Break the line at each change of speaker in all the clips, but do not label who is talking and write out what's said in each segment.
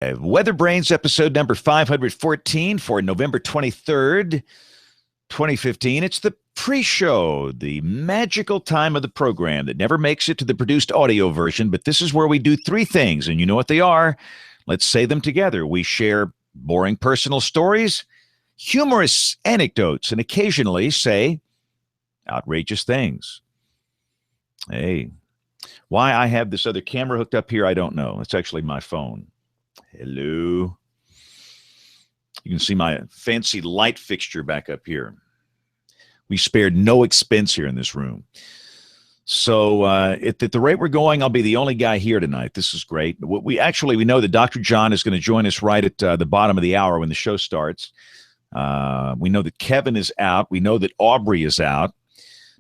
WeatherBrains episode number 514 for November 23rd, 2015. It's the pre-show, the magical time of the program that never makes it to the produced audio version, but this is where we do three things, and you know what they are. Let's say them together. We share boring personal stories, humorous anecdotes, and occasionally say outrageous things. Hey, why I have this other camera hooked up here, I don't know. It's actually my phone. Hello. You can see my fancy light fixture back up here. We spared no expense here in this room. So at the rate we're going, I'll be the only guy here tonight. This is great. We know that Dr. John is going to join us right at the bottom of the hour when the show starts. We know that Kevin is out. We know that Aubrey is out.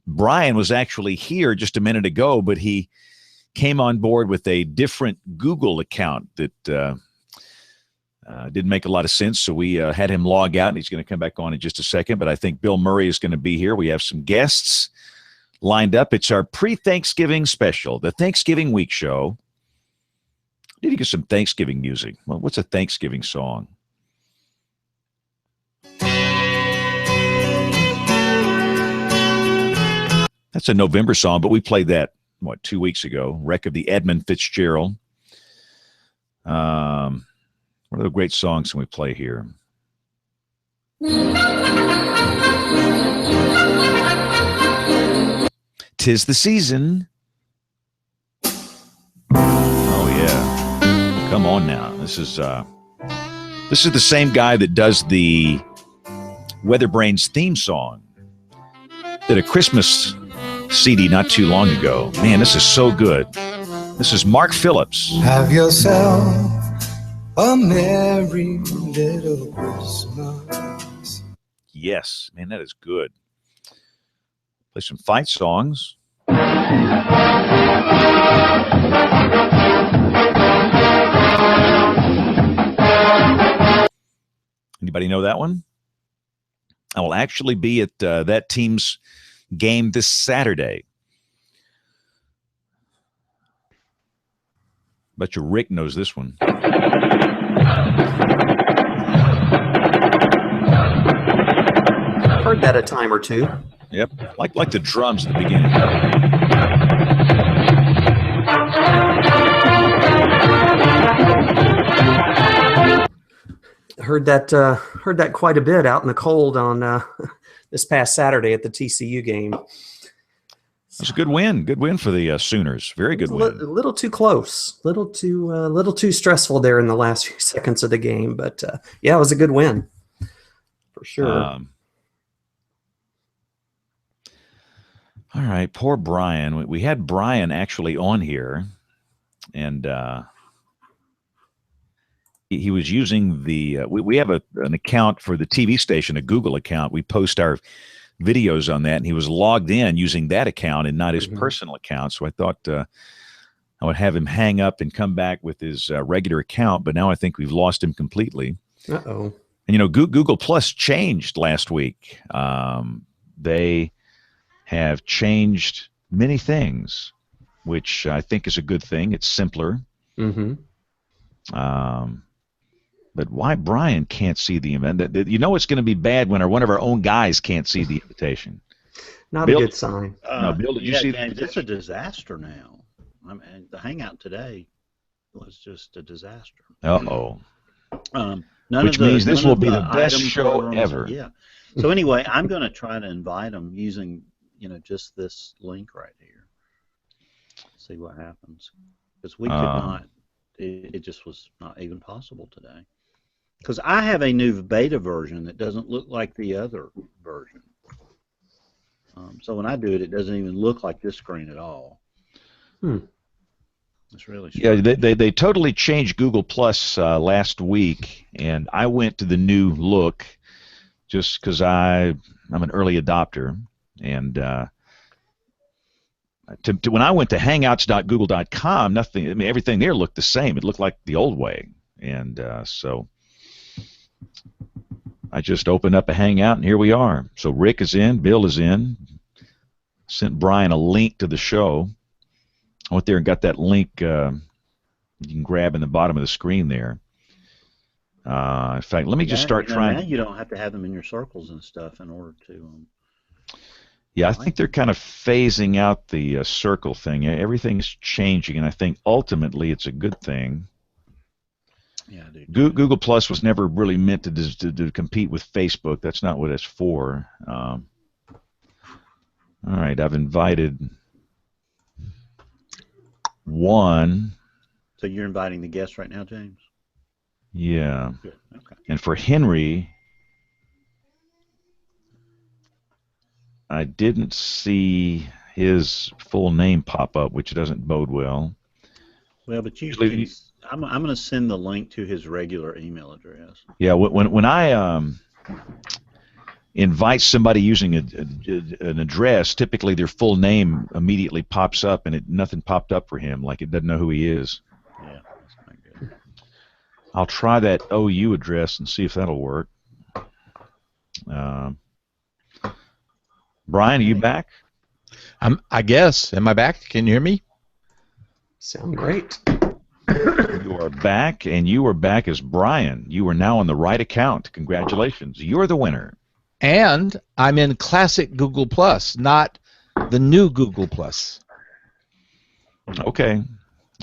Brian was actually here just a minute ago, but he came on board with a different Google account that didn't make a lot of sense, so we had him log out, and he's going to come back on in just a second. But I think Bill Murray is going to be here. We have some guests lined up. It's our pre-Thanksgiving special, the Thanksgiving Week show. I need to get some Thanksgiving music. Well, what's a Thanksgiving song? That's a November song, but we played that, 2 weeks ago? Wreck of the Edmund Fitzgerald. What other great songs can we play here? "'Tis the Season." Oh, yeah. Come on now. This is the same guy that does the WeatherBrains theme song. Did a Christmas CD not too long ago. Man, this is so good. This is Mark Phillips.
Have yourself a merry little Christmas.
Yes, man, that is good. Play some fight songs. Anybody know that one? I will actually be at that team's game this Saturday. Bet you Rick knows this one.
Heard that a time or two.
Yep, like the drums at the beginning.
Heard that quite a bit out in the cold on this past Saturday at the TCU game.
That's a good win. Good win for the Sooners. Very good win.
A little too close. Little too stressful there in the last few seconds of the game. But yeah, it was a good win for sure.
All right, poor Brian. We had Brian actually on here, and he was using the we have an account for the TV station, a Google account. We post our videos on that, and he was logged in using that account and not his personal account. So I thought I would have him hang up and come back with his regular account, but now I think we've lost him completely.
Uh-oh.
And Google Plus changed last week. They have changed many things, which I think is a good thing. It's simpler.
Mm-hmm.
But why Brian can't see the event? It's going to be bad when one of our own guys can't see the invitation.
Not
Bill,
a good sign.
No, Bill, did you see
that? It's a disaster now. I mean, the hangout today was just a disaster.
Uh-oh.
Which
means this will be the best show ever.
Yeah. So anyway, I'm going to try to invite them using, just this link right here. See what happens. Because we could not. It just was not even possible today. Because I have a new beta version that doesn't look like the other version. So when I do it, it doesn't even look like this screen at all. It's really strange.
Yeah, they totally changed Google Plus last week, and I went to the new look just because I'm an early adopter, and when I went to hangouts.google.com, everything there looked the same. It looked like the old way, and so I just opened up a Hangout, and here we are. So Rick is in, Bill is in. Sent Brian a link to the show. I went there and got that link you can grab in the bottom of the screen there. In fact, let me just start trying.
Now you don't have to have them in your circles and stuff in order to.
Yeah, I think they're kind of phasing out the circle thing. Everything's changing, and I think ultimately it's a good thing.
Yeah, I do.
Google Plus was never really meant to compete with Facebook. That's not what it's for. All right, I've invited one.
So you're inviting the guests right now, James?
Yeah.
Good. Okay.
And for Henry, I didn't see his full name pop up, which doesn't bode well.
Well, but I'm going to send the link to his regular email address.
Yeah, when I invite somebody using an address, typically their full name immediately pops up, and nothing popped up for him, like it doesn't know who he is.
Yeah, that's not good.
I'll try that OU address and see if that'll work. Brian, are you back?
I guess. Am I back? Can you hear me?
Sound great.
You are back, and you are back as Brian. You are now on the right account. Congratulations. You're the winner.
And I'm in classic Google Plus, not the new Google Plus.
Okay.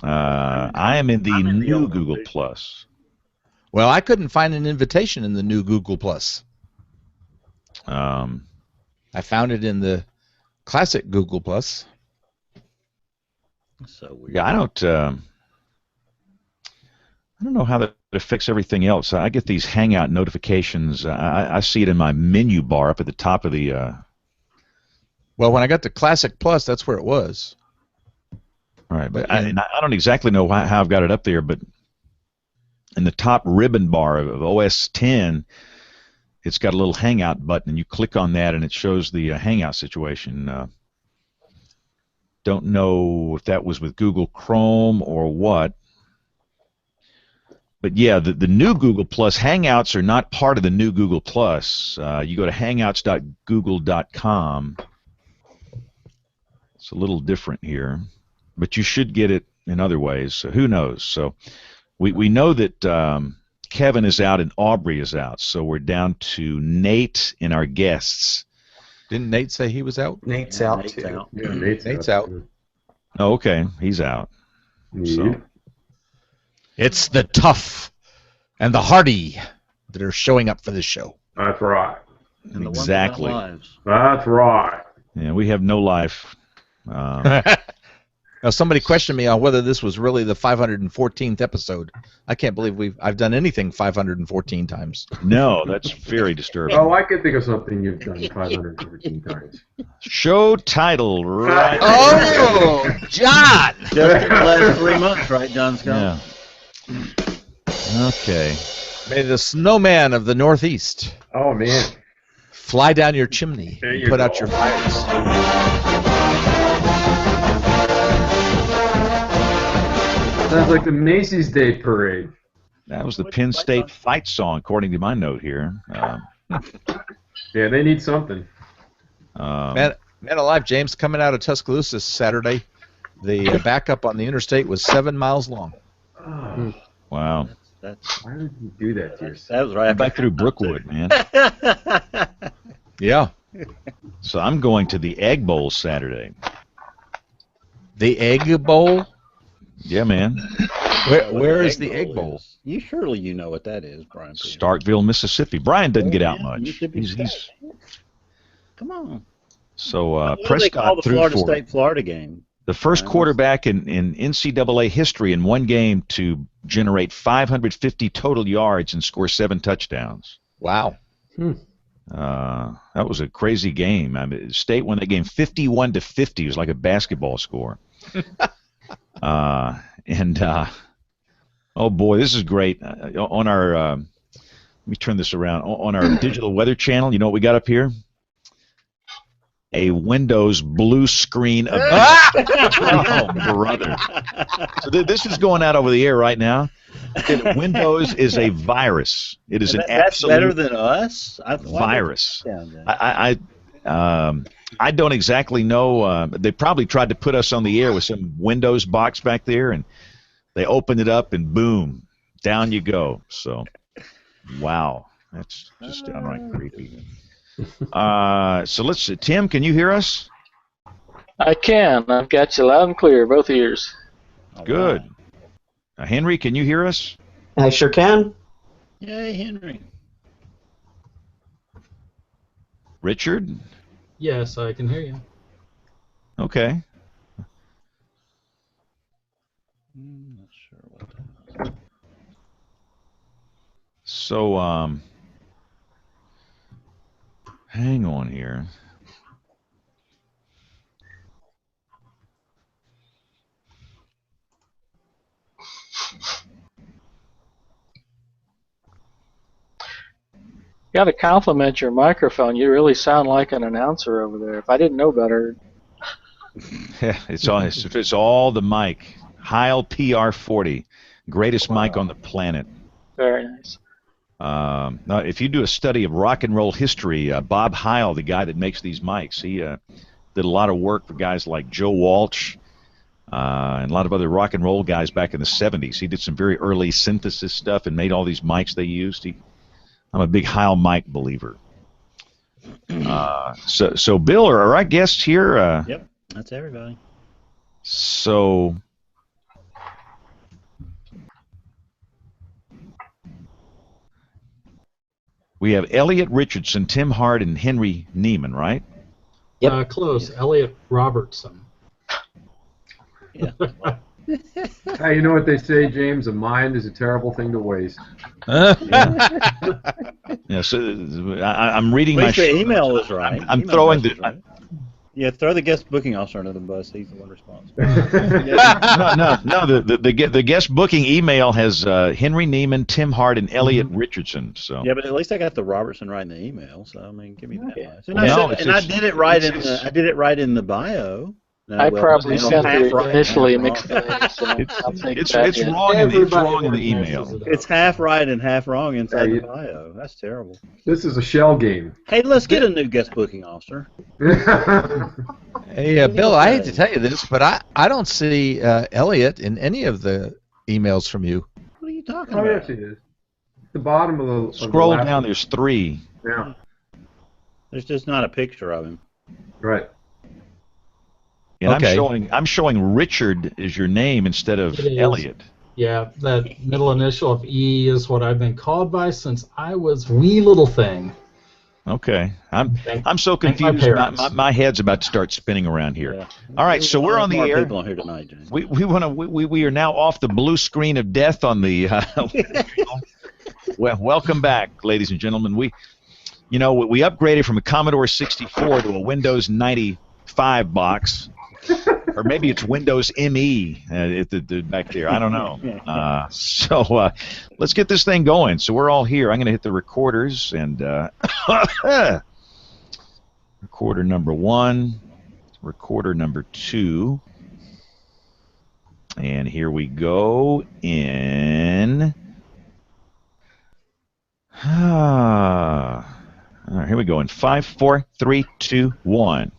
I am in the new Google Plus.
Well, I couldn't find an invitation in the new Google Plus. I found it in the classic Google Plus.
So weird.
Yeah, I don't know how that affects everything else. I get these Hangout notifications. I see it in my menu bar up at the top of the.
Well, when I got to Classic Plus, that's where it was.
All right, but I don't exactly know how I've got it up there, but in the top ribbon bar of OS 10, it's got a little Hangout button, and you click on that, and it shows the Hangout situation. Don't know if that was with Google Chrome or what. But yeah, the new Google Plus Hangouts are not part of the new Google Plus. You go to hangouts.google.com. It's a little different here, but you should get it in other ways. So who knows? So we know that Kevin is out and Aubrey is out. So we're down to Nate and our guests.
Didn't Nate say he was out?
Nate's out too.
Yeah,
Nate's out.
Oh, okay, he's out. So.
It's the tough and the hardy that are showing up for this show.
That's right.
And the
Exactly.
lives.
That's right.
Yeah, we have no life.
Now, somebody questioned me on whether this was really the 514th episode. I can't believe I've done anything 514 times.
No, that's very disturbing.
Oh, I can think of something you've done 514 times.
Show title, right?
Oh, John!
Just in the last 3 months, right, John Scott?
Yeah. Okay.
May the snowman of the Northeast
Oh, man.
fly down your chimney
There
and
you
put
go.
out your fires.
Sounds like the Macy's Day Parade.
That was the Penn State fight song, according to my note here.
Yeah, they need something.
Man alive, James, coming out of Tuscaloosa Saturday, the backup on the interstate was 7 miles long.
Oh,
Wow.
why did you do that to yourself?
That was right
Back through Brookwood, man.
Yeah.
So I'm going to the Egg Bowl Saturday.
The Egg Bowl?
Yeah, man.
Where is the Egg Bowl?
Surely you know what that is, Brian. Peters.
Starkville, Mississippi. Brian doesn't get out
Yeah,
much.
Mississippi
He's
State. Come on.
so
What do they
Prescott
call the
threw
Florida
for
State-Florida game?
the first quarterback in NCAA history in one game to generate 550 total yards and score 7 touchdowns.
Wow.
That was a crazy game. I mean, State won that game 51-50. It was like a basketball score. Oh boy, this is great. On our, let me turn this around. On our digital weather channel, you know what we got up here? A Windows blue screen of oh, brother. So this is going out over the air right now. Windows is a virus. It is an
That's
absolute
better than us?
virus.
I
I don't exactly know. They probably tried to put us on the air with some Windows box back there, and they opened it up, and boom, down you go. So Wow, that's just downright creepy. So let's see. Tim, can you hear us?
I can. I've got you loud and clear, both ears.
Good. Henry, can you hear us?
I sure can.
Yay, Henry.
Richard?
Yes, I can hear you.
Okay.
Not sure what that is.
So, hang on here.
Got to compliment your microphone. You really sound like an announcer over there. If I didn't know better.
Yeah, it's all the mic. Heil PR40, greatest mic on the planet.
Very nice.
Now, if you do a study of rock and roll history, Bob Heil, the guy that makes these mics, he did a lot of work for guys like Joe Walsh and a lot of other rock and roll guys back in the 70s. He did some very early synthesis stuff and made all these mics they used. I'm a big Heil mic believer. So Bill, are our guests here?
Yep, that's everybody.
So we have Elliot Richardson, Tim Hart, and Henry Neiman, right?
Yep.
Close. Elliot Robertson.
Yeah.
Hey, you know what they say, James? A mind is a terrible thing to waste.
Yeah. So I'm reading my.
The email was right.
I'm
Email
throwing
was
the.
right. Yeah, throw the guest booking officer under the bus. He's the one responsible.
No. The guest booking email has Henry Neiman, Tim Hart, and Elliot Richardson. So.
Yeah, but at least I got the Robertson right in the email. So I mean, give me that.
Yeah.
And I did it right in the. I did it right in the bio. No,
I
well,
probably
it's
sent
half
it
right,
initially
half
mixed
wrong.
in. So I'll take
It's
that
it's
in.
wrong in the email.
It's half right and half wrong inside
Hey,
the bio. That's terrible.
This is a shell game.
Hey, let's get a new guest booking officer.
Hey, Bill, I hate to tell you this, but I don't see Elliot in any of the emails from you.
What are you talking
Oh,
about?
yes, he is. The bottom of the
Scroll
last
down.
one.
There's 3.
Yeah,
There's just not a picture of him.
right.
And
Okay.
I'm showing Richard is your name instead of
It is.
Elliot.
Yeah, that middle initial of E is what I've been called by since I was wee little thing.
Okay. I'm so
thank my
confused.
parents.
My head's about to start spinning around here.
Yeah.
All right, so we're on the
More
air.
people on here tonight, James.
We are now off the blue screen of death on the. Well, welcome back, ladies and gentlemen. We upgraded from a Commodore 64 to a Windows 95 box, or maybe it's Windows ME back there. I don't know. So let's get this thing going. So we're all here. I'm going to hit the recorders and recorder number 1, recorder number 2. And here we go in. All right, here we go in 5, 4, 3, 2, 1.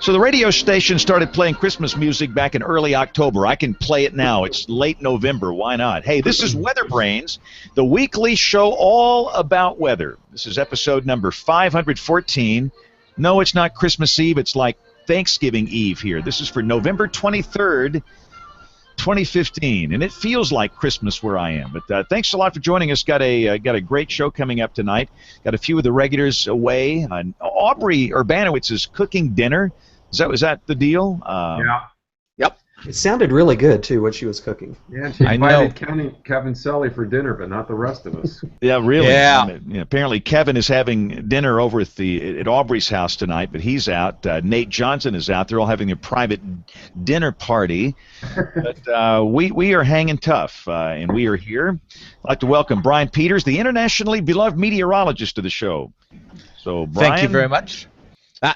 So the radio station started playing Christmas music back in early October. I can play it now. It's late November. Why not? Hey, this is WeatherBrains, the weekly show all about weather. This is episode number 514. No, it's not Christmas Eve. It's like Thanksgiving Eve here. This is for November 23rd, 2015, and it feels like Christmas where I am. But thanks a lot for joining us. Got a great show coming up tonight. Got a few of the regulars away. Aubrey Urbanowitz is cooking dinner. Is that the deal?
Yeah.
It sounded really good too, what she was cooking.
Yeah, she
I know.
invited Kevin Sully for dinner, but not the rest of us.
Yeah, really.
Yeah.
Apparently, Kevin is having dinner over at Aubrey's house tonight, but he's out. Nate Johnson is out. They're all having a private dinner party. But we are hanging tough, and we are here. I'd like to welcome Brian Peters, the internationally beloved meteorologist, to the show. So, Brian,
Thank you very much.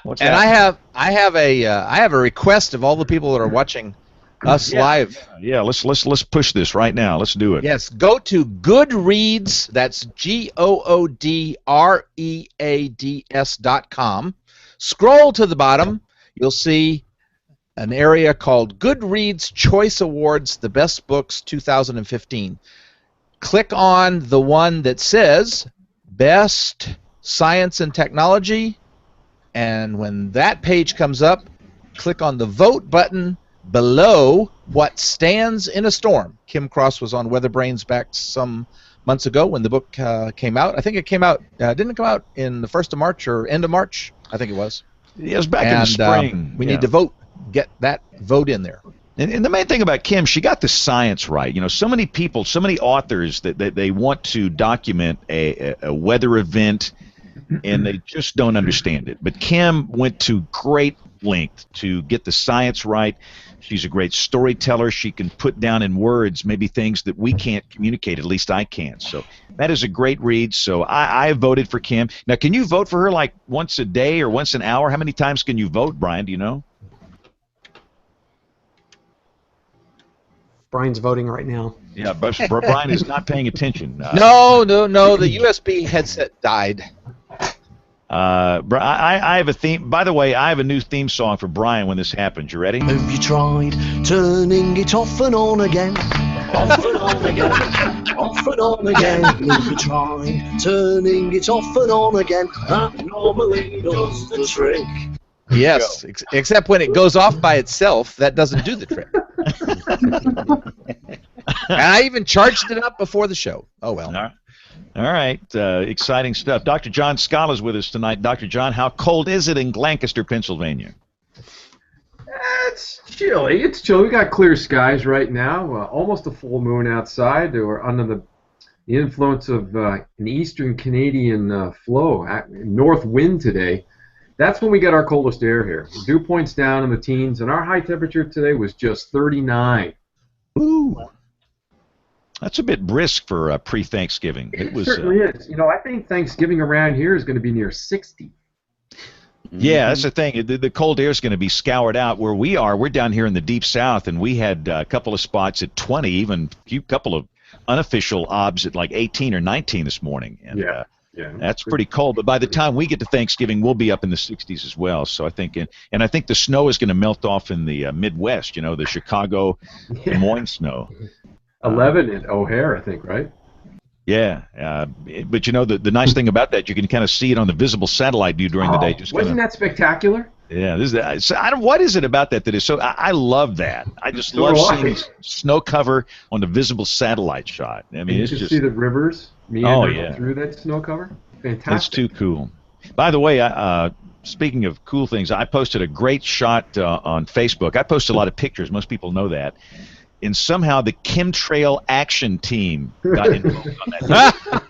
What's
And
happening?
I have a request of all the people that are watching us live.
Yeah, let's push this right now. Let's do it.
Yes, go to Goodreads. That's GOODREADS.com. Scroll to the bottom. You'll see an area called Goodreads Choice Awards, the best books 2015. Click on the one that says Best Science and Technology, and when that page comes up, click on the vote button below What Stands in a Storm. Kim Cross was on WeatherBrains back some months ago when the book came out. I think it came out, didn't it come out in the 1st of March or end of March? I think it was.
Yeah, it was back in the spring.
We need to vote. Get that vote in there.
And the main thing about Kim, she got the science right. You know, so many people, so many authors that they want to document a weather event, and they just don't understand it. But Kim went to great length to get the science right. She's a great storyteller. She can put down in words maybe things that we can't communicate, at least I can't. So that is a great read. So I voted for Kim. Now, can you vote for her like once a day or once an hour? How many times can you vote, Brian? Do you know?
Brian's voting right now.
Yeah, but Brian is not paying attention.
No. The USB headset died.
I have a theme. By the way, I have a new theme song for Brian when this happens. You ready?
Have you tried turning it off and on again? Off and on again. Off and on again. Have you tried turning it off and on again? That normally does the trick.
Yes, except when it goes off by itself, that doesn't do the trick. And I even charged it up before the show. Oh, well.
All right. Exciting stuff. Dr. John Scala is with us tonight. Dr. John, how cold is it in Lancaster, Pennsylvania?
It's chilly. It's chilly. We got clear skies right now. Almost a full moon outside. We're under the influence of an eastern Canadian flow, north wind today. That's when we get our coldest air here. Dew points down in the teens, and our high temperature today was just 39.
Ooh. That's a bit brisk for pre-Thanksgiving.
It certainly is. You know, I think Thanksgiving around here is going to be near 60.
Yeah, that's the thing. The cold air is going to be scoured out. Where we are, we're down here in the deep south, and we had a couple of spots at 20, even a couple of unofficial obs at like 18 or 19 this morning. And, yeah, that's pretty cold. But by the time we get to Thanksgiving, we'll be up in the 60s as well. So I think, and I think the snow is going to melt off in the Midwest. You know, the Chicago, Des Moines snow.
11 at O'Hare, I think, right?
Yeah, but you know the nice thing about that, you can kind of see it on the visible satellite view during the day.
Wasn't that spectacular?
Yeah, what is it about that is so? I love that. I just love seeing snow cover on the visible satellite shot. I mean,
you can see the rivers meandering through that snow cover. Fantastic.
It's too cool. By the way, speaking of cool things, I posted a great shot on Facebook. I post a lot of pictures. Most people know that. And somehow the chemtrail action team got involved on that.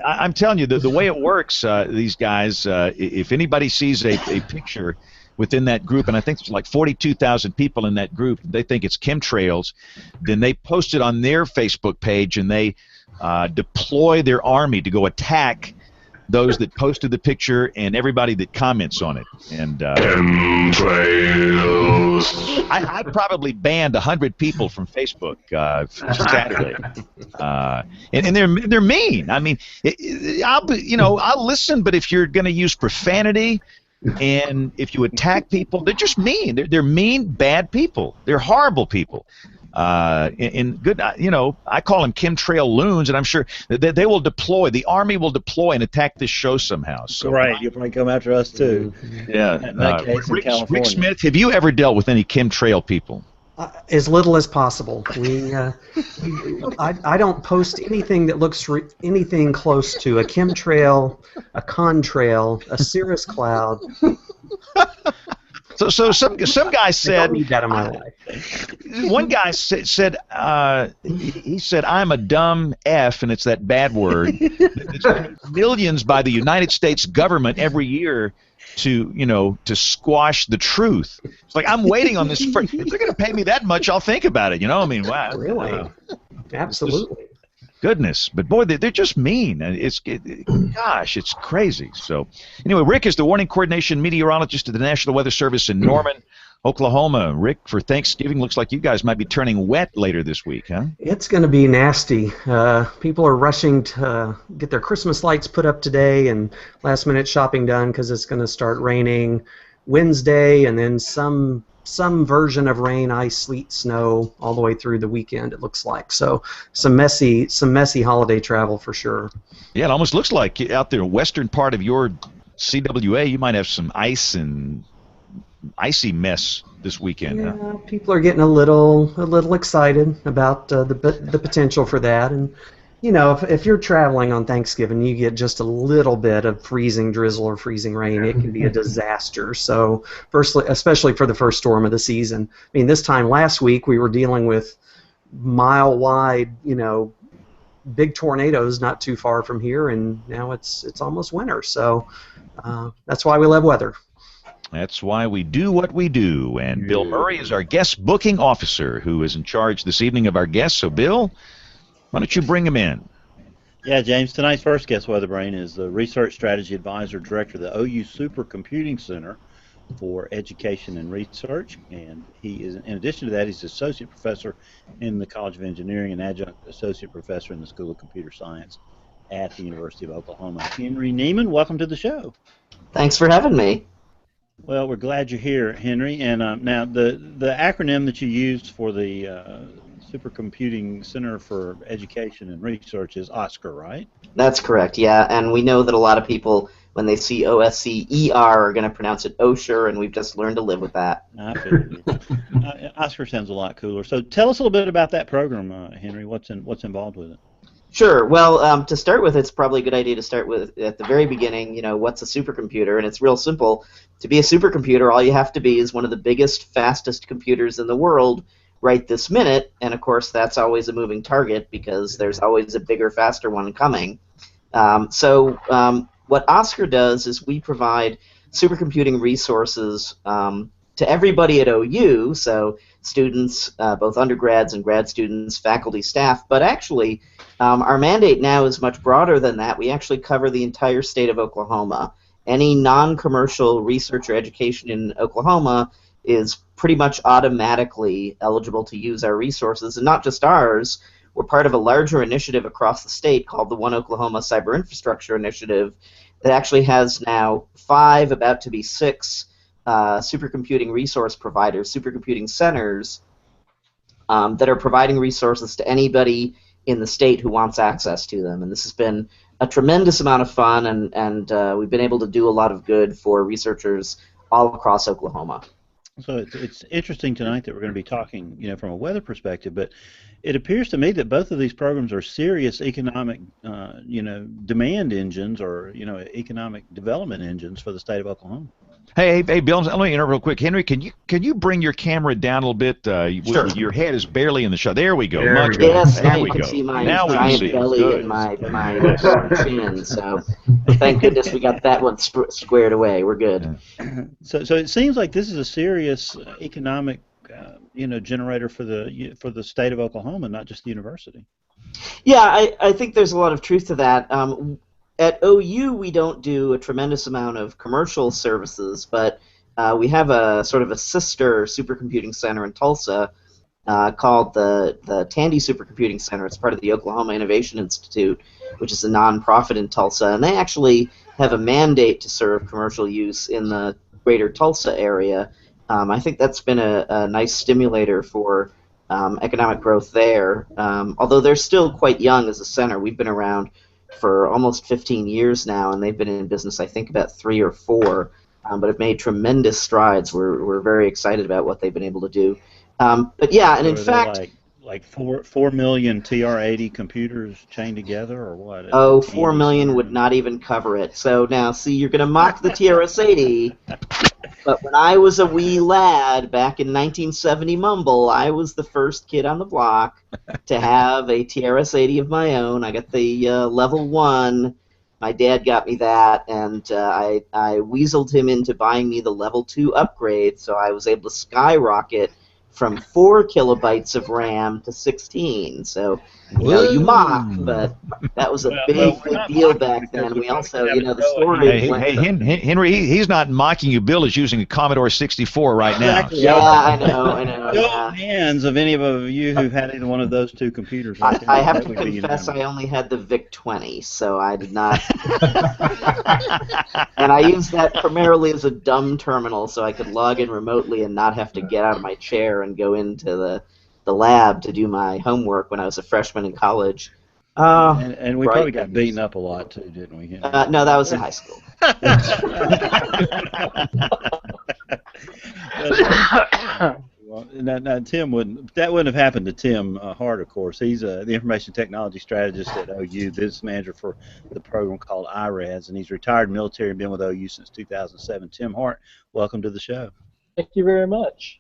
I'm telling you, the way it works, these guys, if anybody sees a picture within that group, and I think there's like 42,000 people in that group, they think it's chemtrails, then they post it on their Facebook page, and they deploy their army to go attack those that posted the picture and everybody that comments on it. And I probably banned 100 people from Facebook Saturday, and they're mean. I mean, I'll listen, but if you're going to use profanity and if you attack people, they're just mean. They're mean, bad people. They're horrible people. In good, I call them chemtrail loons, and I'm sure they will deploy. The Army will deploy and attack this show somehow. So,
right, you'll probably come after us too.
Yeah.
In that case, in California.
Rick Smith, have you ever dealt with any chemtrail people?
As little as possible. I don't post anything that looks anything close to a chemtrail, a contrail, a cirrus cloud.
So some guy said.
I don't need that in my life.
One guy said he said I'm a dumb F, and it's that bad word. It's millions by the United States government every year to squash the truth. It's like I'm waiting on this. If they're going to pay me that much, I'll think about it. I mean, wow.
Really? Absolutely.
Goodness, but boy, they're just mean. Gosh, it's crazy. So, anyway, Rick is the warning coordination meteorologist at the National Weather Service in Norman, Oklahoma. Rick, for Thanksgiving, looks like you guys might be turning wet later this week, huh?
It's going to be nasty. People are rushing to get their Christmas lights put up today and last-minute shopping done because it's going to start raining Wednesday, and then some some version of rain, ice, sleet, snow all the way through the weekend. It looks like so some messy holiday travel for sure.
Yeah, it almost looks like out there in western part of your CWA, you might have some ice and icy mess this weekend.
Yeah,
Huh?
people are getting a little excited about the potential for that, and you know, if you're traveling on Thanksgiving, you get just a little bit of freezing drizzle or freezing rain, it can be a disaster. So, firstly, especially for the first storm of the season. I mean, this time last week we were dealing with mile-wide, you know, big tornadoes not too far from here, and now it's almost winter. So that's why we love weather.
That's why we do what we do. And Bill Murray is our guest booking officer who is in charge this evening of our guests. So, Bill, why don't you bring him in?
Yeah, James, tonight's first guest, WeatherBrain, is the Research Strategy Advisor Director of the OU Supercomputing Center for Education and Research. And he is, in addition to that, he's Associate Professor in the College of Engineering and Adjunct Associate Professor in the School of Computer Science at the University of Oklahoma. Henry Neiman, welcome to the show.
Thanks for having me.
Well, we're glad you're here, Henry. And now the acronym that you used for the Supercomputing Center for Education and Research is OSCAR, right?
That's correct, yeah. And we know that a lot of people, when they see OSCER, are going to pronounce it OSHER, and we've just learned to live with that.
I figured. OSCAR sounds a lot cooler. So tell us a little bit about that program, Henry. What's involved with it?
Sure. Well, to start with, it's probably a good idea to start with at the very beginning, you know, what's a supercomputer? And it's real simple. To be a supercomputer, all you have to be is one of the biggest, fastest computers in the world right this minute. And, of course, that's always a moving target because there's always a bigger, faster one coming. What OSCAR does is we provide supercomputing resources to everybody at OU, so students, both undergrads and grad students, faculty, staff, but actually our mandate now is much broader than that. We actually cover the entire state of Oklahoma. Any non-commercial research or education in Oklahoma is pretty much automatically eligible to use our resources, and not just ours. We're part of a larger initiative across the state called the One Oklahoma Cyber Infrastructure Initiative that actually has now 5, about to be 6, supercomputing resource providers, supercomputing centers that are providing resources to anybody in the state who wants access to them. And this has been a tremendous amount of fun, and we've been able to do a lot of good for researchers all across Oklahoma.
So it's interesting tonight that we're going to be talking, you know, from a weather perspective, but it appears to me that both of these programs are serious economic, you know, demand engines or, you know, economic development engines for the state of Oklahoma.
Hey, Bill, let me interrupt real quick. Henry, can you bring your camera down a little bit?
Sure.
Your head is barely in the shot. There we go.
There we go.
Yes,
there
now
we
you can
go.
see my
Now
giant
we can see.
belly
Good.
and my chin. So thank goodness we got that one squared away. We're good.
So it seems like this is a serious economic, you know, generator for the state of Oklahoma, not just the university.
Yeah, I think there's a lot of truth to that. At OU, we don't do a tremendous amount of commercial services, but we have a sort of a sister supercomputing center in Tulsa called the Tandy Supercomputing Center. It's part of the Oklahoma Innovation Institute, which is a nonprofit in Tulsa, and they actually have a mandate to serve commercial use in the greater Tulsa area. I think that's been a nice stimulator for economic growth there. Although they're still quite young as a center. We've been around for almost 15 years now, and they've been in business, I think, about 3 or 4, but have made tremendous strides. We're very excited about what they've been able to do. But yeah, and
So
in fact,
like 4 million TR-80 computers chained together, or what?
4 million would not even cover it. So now, see, you're going to mock the TRS-80, but when I was a wee lad back in 1970 Mumble, I was the first kid on the block to have a TRS-80 of my own. I got the level 1. My dad got me that, and I weaseled him into buying me the level 2 upgrade, so I was able to skyrocket from 4 kilobytes of RAM to 16. So, you mock, but that was a big deal back then. We also, the story.
Hey, Henry, he's not mocking you. Bill is using a Commodore 64 right now.
Exactly.
Yeah, I know.
Show of hands of any of you who've had either one of those two computers.
I have to confess, I only had the VIC-20, so I did not. And I used that primarily as a dumb terminal, so I could log in remotely and not have to get out of my chair and go into the lab to do my homework when I was a freshman in college.
And we probably got beaten up a lot too, didn't we?
No, that was in high school.
Well, now, Tim that wouldn't have happened to Tim Hart, of course. He's the information technology strategist at OU, business manager for the program called IRADS, and he's retired military and been with OU since 2007. Tim Hart, welcome to the show.
Thank you very much.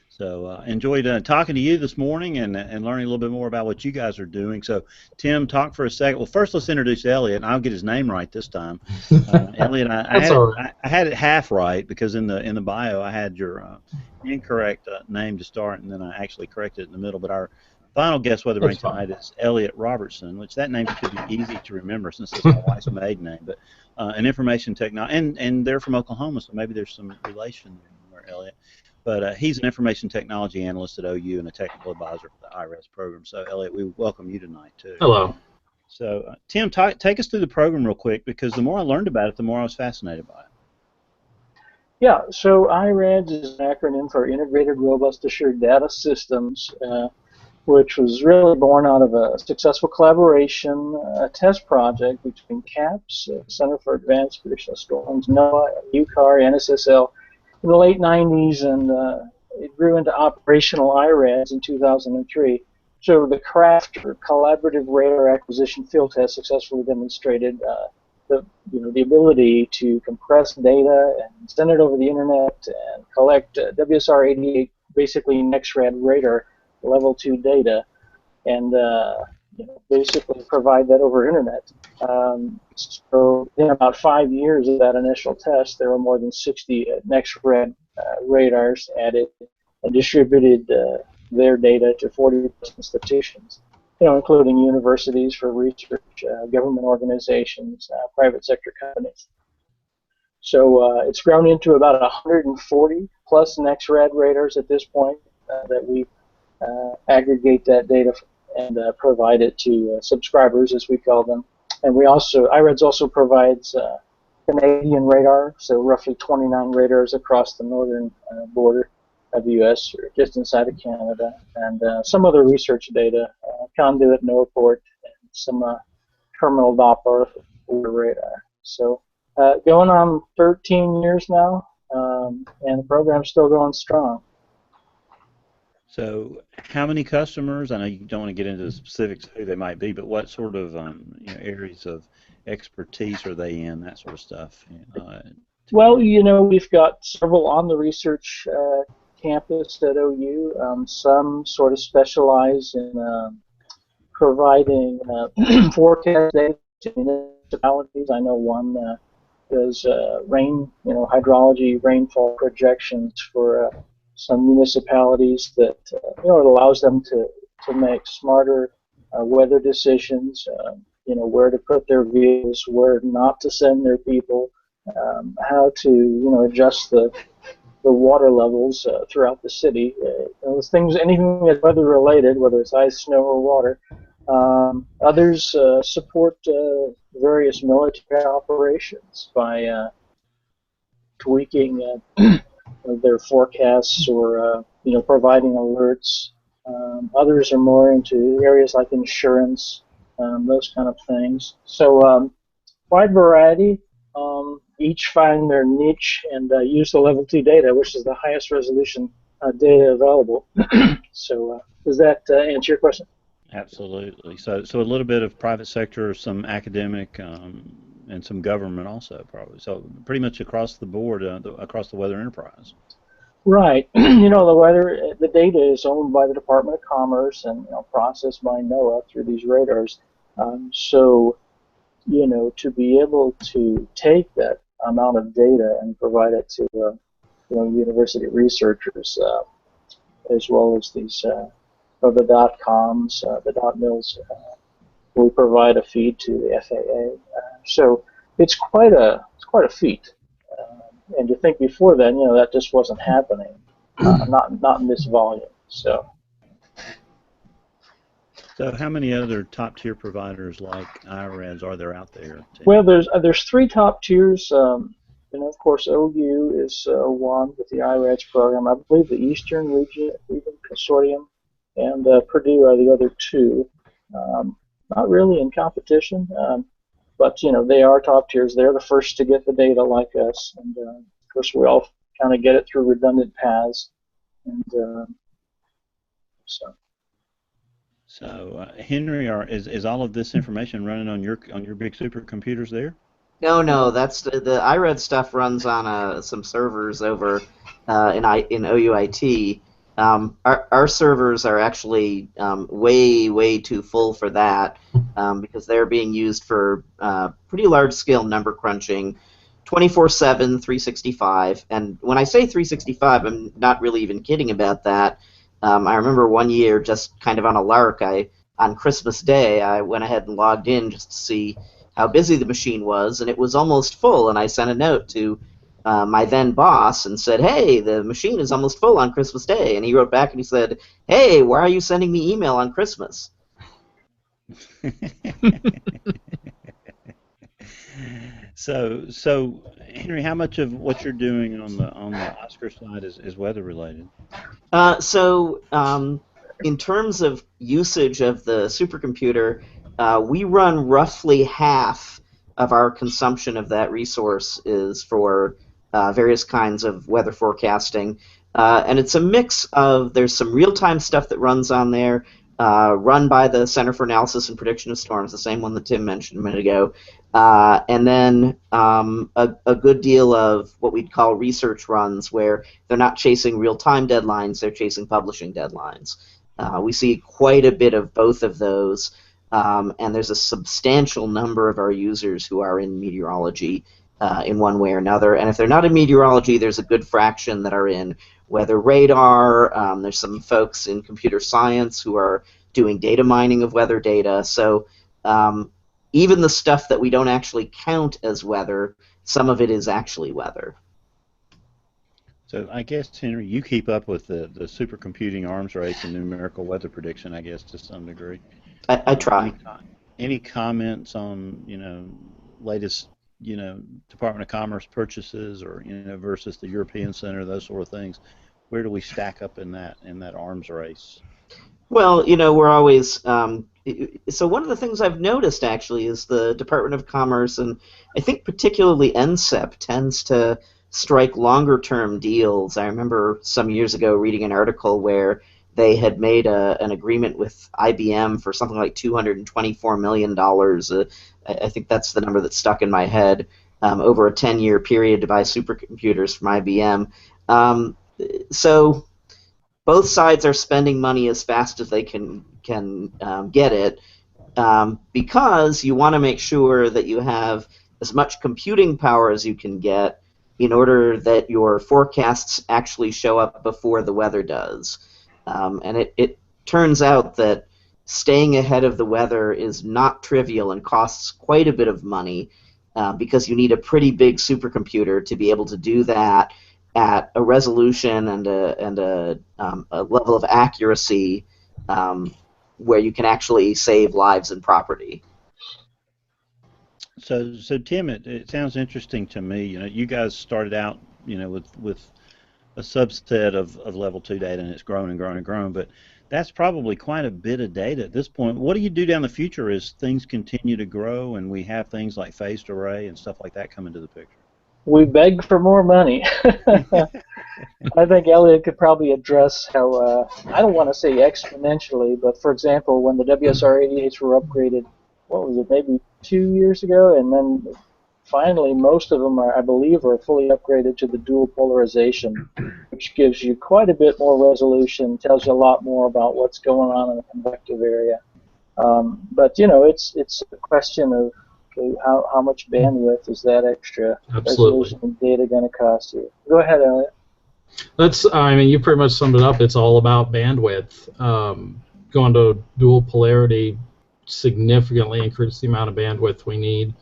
So enjoyed talking to you this morning and learning a little bit more about what you guys are doing. So, Tim, talk for a second. Well, first let's introduce Elliot, and I'll get his name right this time. Elliot, I had it half right because in the bio I had your incorrect name to start, and then I actually corrected it in the middle. But our final guest WeatherBrains tonight is Elliot Robertson, which that name should be easy to remember since it's my wife's maiden name. But an information technology, and they're from Oklahoma, so maybe there's some relation there, Elliot. But he's an information technology analyst at OU and a technical advisor for the IRAS program. So, Elliot, we welcome you tonight, too.
Hello.
So, Tim, take us through the program real quick, because the more I learned about it, the more I was fascinated by it.
Yeah, so IRADS is an acronym for Integrated Robust Assured Data Systems, which was really born out of a successful collaboration, a test project between CAPS, Center for Advanced Prediction Storms, NOAA, UCAR, NSSL, in the late 90s, and it grew into operational IRADS in 2003. So the CRAFT, or Collaborative Radar Acquisition Field Test, successfully demonstrated the ability to compress data and send it over the internet and collect WSR-88, basically NEXRAD radar level 2 data, and basically provide that over internet. So in about 5 years of that initial test, there were more than 60 NEXRAD radars added and distributed their data to 40 institutions, including universities for research, government organizations, private sector companies. So it's grown into about 140 plus NEXRAD radars at this point that we aggregate that data and provide it to subscribers, as we call them. And we also, IRADS also provides Canadian radar, so roughly 29 radars across the northern border of the U.S., or just inside of Canada, and some other research data, conduit, NOAA, and some terminal Doppler radar. So going on 13 years now, and the program's still going strong.
So how many customers, I know you don't want to get into the specifics of who they might be, but what sort of areas of expertise are they in, that sort of stuff?
Well, we've got several on the research campus at OU. Some sort of specialize in providing forecast data to municipalities. I know one does rain, hydrology, rainfall projections for some municipalities that it allows them to make smarter weather decisions, where to put their vehicles, where not to send their people, how to adjust the water levels throughout the city. Those things, anything that's weather related, whether it's ice, snow, or water. Others support various military operations by tweaking their forecasts or providing alerts. Others are more into areas like insurance, those kind of things. So wide variety. Each find their niche and use the level 2 data, which is the highest resolution data available. So does that answer your question?
Absolutely. So a little bit of private sector, some academic, and some government also, probably. So pretty much across the board, across the weather enterprise.
Right. The data is owned by the Department of Commerce and processed by NOAA through these radars. So to be able to take that amount of data and provide it to university researchers, as well as these or the .coms, the .mils. We provide a feed to the FAA, so it's quite a feat. And to think before then, that just wasn't happening, not in this volume. So
how many other top tier providers like IRADS are there out there?
well, there's three top tiers. Of course, OU is one with the IRADS program. I believe the Eastern Region Consortium and Purdue are the other two. Not really in competition, but they are top tiers. They're the first to get the data like us, and of course we all kind of get it through redundant paths, and so.
So, Henry, is all of this information running on your big supercomputers there?
No, that's the IRAD stuff runs on some servers over in OUIT. Our servers are actually way too full for that because they're being used for pretty large-scale number crunching, 24/7, 365. And when I say 365, I'm not really even kidding about that. I remember one year, just kind of on a lark, on Christmas Day, I went ahead and logged in just to see how busy the machine was, and it was almost full. And I sent a note to my then boss and said, "Hey, the machine is almost full on Christmas Day." And he wrote back and he said, "Hey, why are you sending me email on Christmas?"
So Henry, how much of what you're doing on the Oscar side is weather related?
In terms of usage of the supercomputer, we run roughly half of our consumption of that resource is for various kinds of weather forecasting. And it's a mix of, there's some real-time stuff that runs on there, run by the Center for Analysis and Prediction of Storms, the same one that Tim mentioned a minute ago. And then a good deal of what we'd call research runs, where they're not chasing real-time deadlines, they're chasing publishing deadlines. We see quite a bit of both of those, and there's a substantial number of our users who are in meteorology in one way or another. And if they're not in meteorology, there's a good fraction that are in weather radar. There's some folks in computer science who are doing data mining of weather data. So even the stuff that we don't actually count as weather, some of it is actually weather.
So I guess, Henry, you keep up with the supercomputing arms race and numerical weather prediction, I guess, to some degree.
I try.
Any comments on, latest, Department of Commerce purchases, or, versus the European Center, those sort of things? Where do we stack up in that arms race?
Well, we're always so one of the things I've noticed actually is the Department of Commerce, and I think particularly NCEP, tends to strike longer-term deals. I remember some years ago reading an article where they had made an agreement with IBM for something like $224 million. I think that's the number that stuck in my head, over a 10-year period to buy supercomputers from IBM. So both sides are spending money as fast as they can get it, because you want to make sure that you have as much computing power as you can get in order that your forecasts actually show up before the weather does. And it turns out that staying ahead of the weather is not trivial and costs quite a bit of money, because you need a pretty big supercomputer to be able to do that at a resolution and a level of accuracy where you can actually save lives and property.
So Tim, it sounds interesting to me. You guys started out, with a subset of level 2 data, and it's grown and grown and grown. But that's probably quite a bit of data at this point. What do you do down the future as things continue to grow and we have things like phased array and stuff like that come into the picture?
We beg for more money. I think Elliot could probably address how, I don't want to say exponentially, but for example, when the WSR-88s were upgraded, what was it, maybe 2 years ago, and then finally most of them, I believe, are fully upgraded to the dual polarization, which gives you quite a bit more resolution, tells you a lot more about what's going on in the convective area. But, it's a question of, okay, how much bandwidth is that extra resolution data going to cost you? Go ahead, Elliot.
I mean, you pretty much summed it up. It's all about bandwidth. Going to dual polarity significantly increased the amount of bandwidth we need.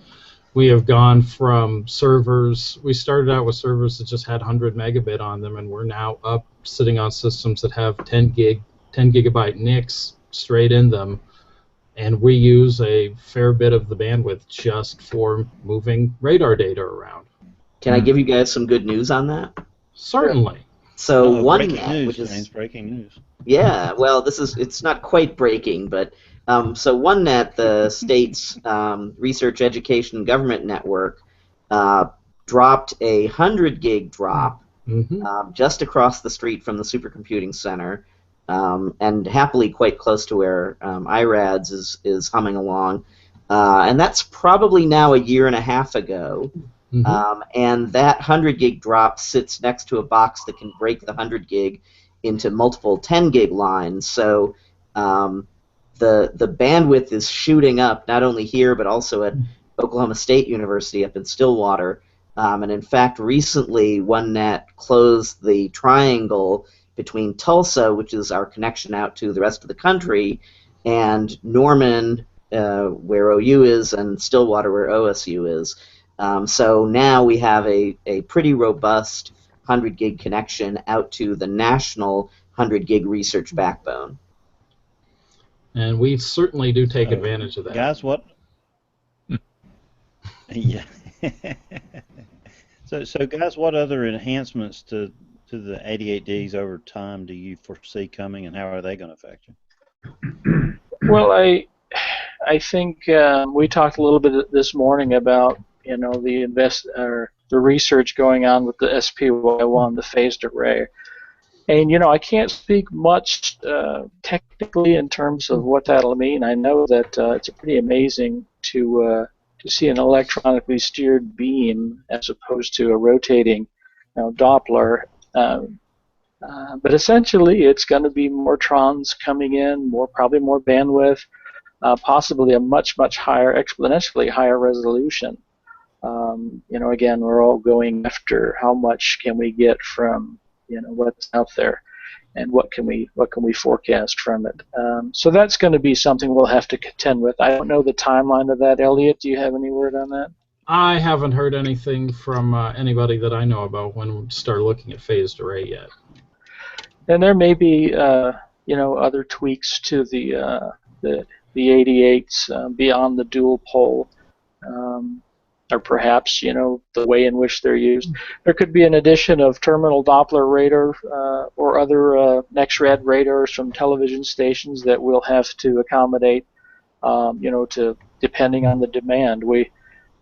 We have gone from servers, we started out with servers that just had 100 megabit on them, and we're now up sitting on systems that have 10 gigabyte NICs straight in them, and we use a fair bit of the bandwidth just for moving radar data around.
Can I give you guys some good news on that?
Certainly.
So
breaking
OneNet,
news,
which is
James, breaking news.
yeah, well, it's not quite breaking, but so OneNet, the state's research, education, and government network, dropped a 100 gig drop just across the street from the supercomputing center, and happily quite close to where IRADS is humming along, and that's probably now a year and a half ago. And that 100 gig drop sits next to a box that can break the 100 gig into multiple 10 gig lines. So the bandwidth is shooting up, not only here but also at Oklahoma State University up in Stillwater. And in fact, recently OneNet closed the triangle between Tulsa, which is our connection out to the rest of the country, and Norman, where OU is, and Stillwater, where OSU is. So now we have a pretty robust 100 gig connection out to the national 100 gig research backbone.
And we certainly do take advantage of that.
Guys, what? Yeah. So guys, what other enhancements to the 88Ds over time do you foresee coming, and how are they going to affect you?
Well, I think we talked a little bit this morning about the research going on with the SPY1, the phased array. And I can't speak much technically in terms of what that'll mean. I know that it's pretty amazing to see an electronically steered beam as opposed to a rotating Doppler. But essentially, it's going to be more trons coming in, probably more bandwidth, possibly a much higher, exponentially higher resolution. Again, we're all going after how much can we get from what's out there, and what can we forecast from it. So that's going to be something we'll have to contend with. I don't know the timeline of that. Elliot, do you have any word on that?
I haven't heard anything from anybody that I know about when we start looking at phased array yet.
And there may be other tweaks to the 88s beyond the dual pole. Or perhaps, the way in which they're used. There could be an addition of terminal Doppler radar or other next-rad radars from television stations that we'll have to accommodate, to depending on the demand. We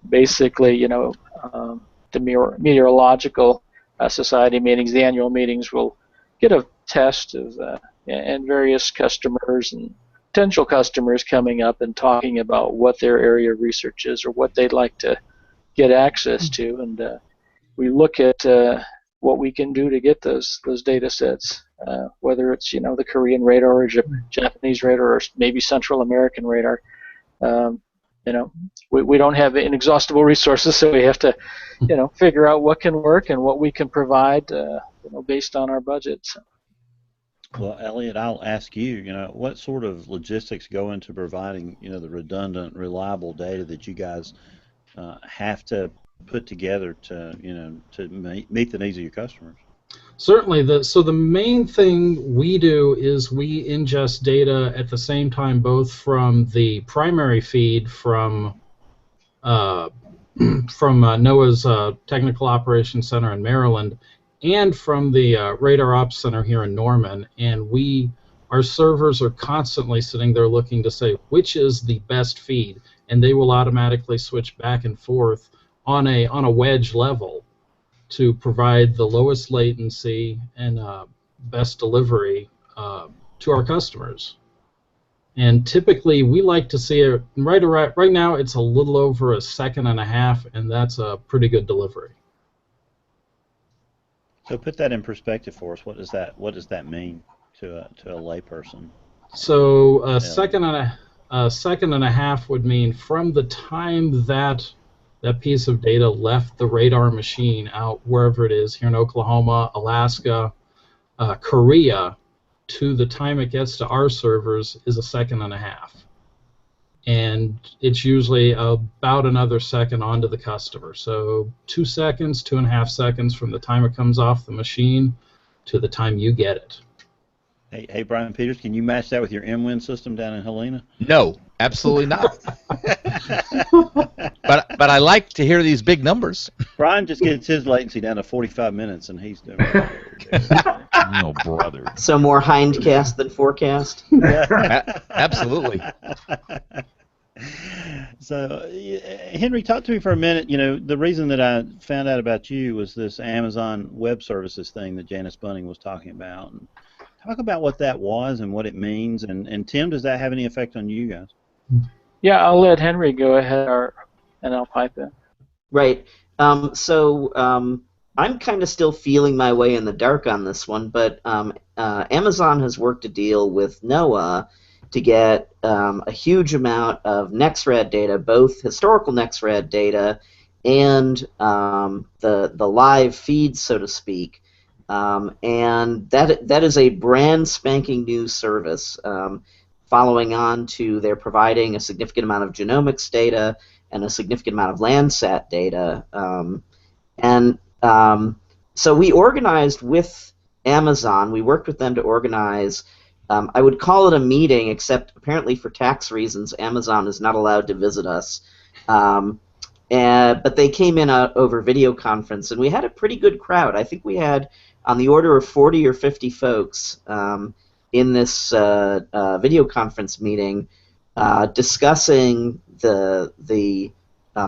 basically, the Meteorological Society meetings, the annual meetings, will get a test of and various customers and potential customers coming up and talking about what their area of research is or what they'd like to get access to, and we look at what we can do to get those data sets, whether it's the Korean radar or Japanese radar or maybe Central American radar. We don't have inexhaustible resources, so we have to figure out what can work and what we can provide based on our budgets.
Well, Elliot, I'll ask you, what sort of logistics go into providing, the redundant, reliable data that you guys have to put together to meet the needs of your customers?
Certainly. So the main thing we do is we ingest data at the same time, both from the primary feed from NOAA's Technical Operations Center in Maryland, and from the Radar Ops Center here in Norman. And our servers are constantly sitting there looking to say which is the best feed, and they will automatically switch back and forth on a wedge level to provide the lowest latency and best delivery to our customers. And typically we like to see it right now it's a little over a second and a half, and that's a pretty good delivery.
So put that in perspective for us. What does that mean to a layperson?
So a second and a half would mean from the time that that piece of data left the radar machine out wherever it is, here in Oklahoma, Alaska, Korea, to the time it gets to our servers is 1.5 seconds. And it's usually about another second onto the customer. So 2 seconds, 2.5 seconds from the time it comes off the machine to the time you get it.
Hey, Brian Peters, can you match that with your MWin system down in Helena?
No, absolutely not. but I like to hear these big numbers.
Brian just gets his latency down to 45 minutes, and he's doing it.
Oh, brother.
So more hindcast than forecast?
Absolutely.
So, Henry, talk to me for a minute. You know, the reason that I found out about you was this Amazon Web Services thing that Janice Bunning was talking about. And talk about what that was and what it means. And Tim, does that have any effect on you guys?
Yeah, I'll let Henry go ahead, and I'll pipe in.
Right. So I'm kind of still feeling my way in the dark on this one, but Amazon has worked a deal with NOAA to get a huge amount of NextRad data, both historical NextRad data and the live feeds, so to speak. And that is a brand spanking new service, following on to they're providing a significant amount of genomics data and a significant amount of Landsat data. So we organized with Amazon, we worked with them to organize, I would call it a meeting, except apparently for tax reasons, Amazon is not allowed to visit us. But they came in over video conference, and we had a pretty good crowd. I think we had on the order of 40 or 50 folks in this video conference meeting discussing the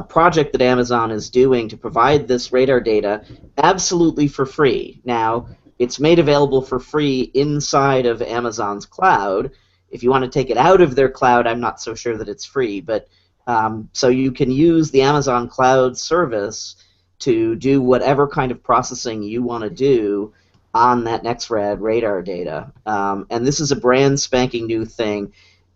project that Amazon is doing to provide this radar data absolutely for free. Now, it's made available for free inside of Amazon's cloud. If you want to take it out of their cloud, I'm not so sure that it's free, but so you can use the Amazon Cloud service to do whatever kind of processing you want to do on that NextRad radar data. And this is a brand spanking new thing.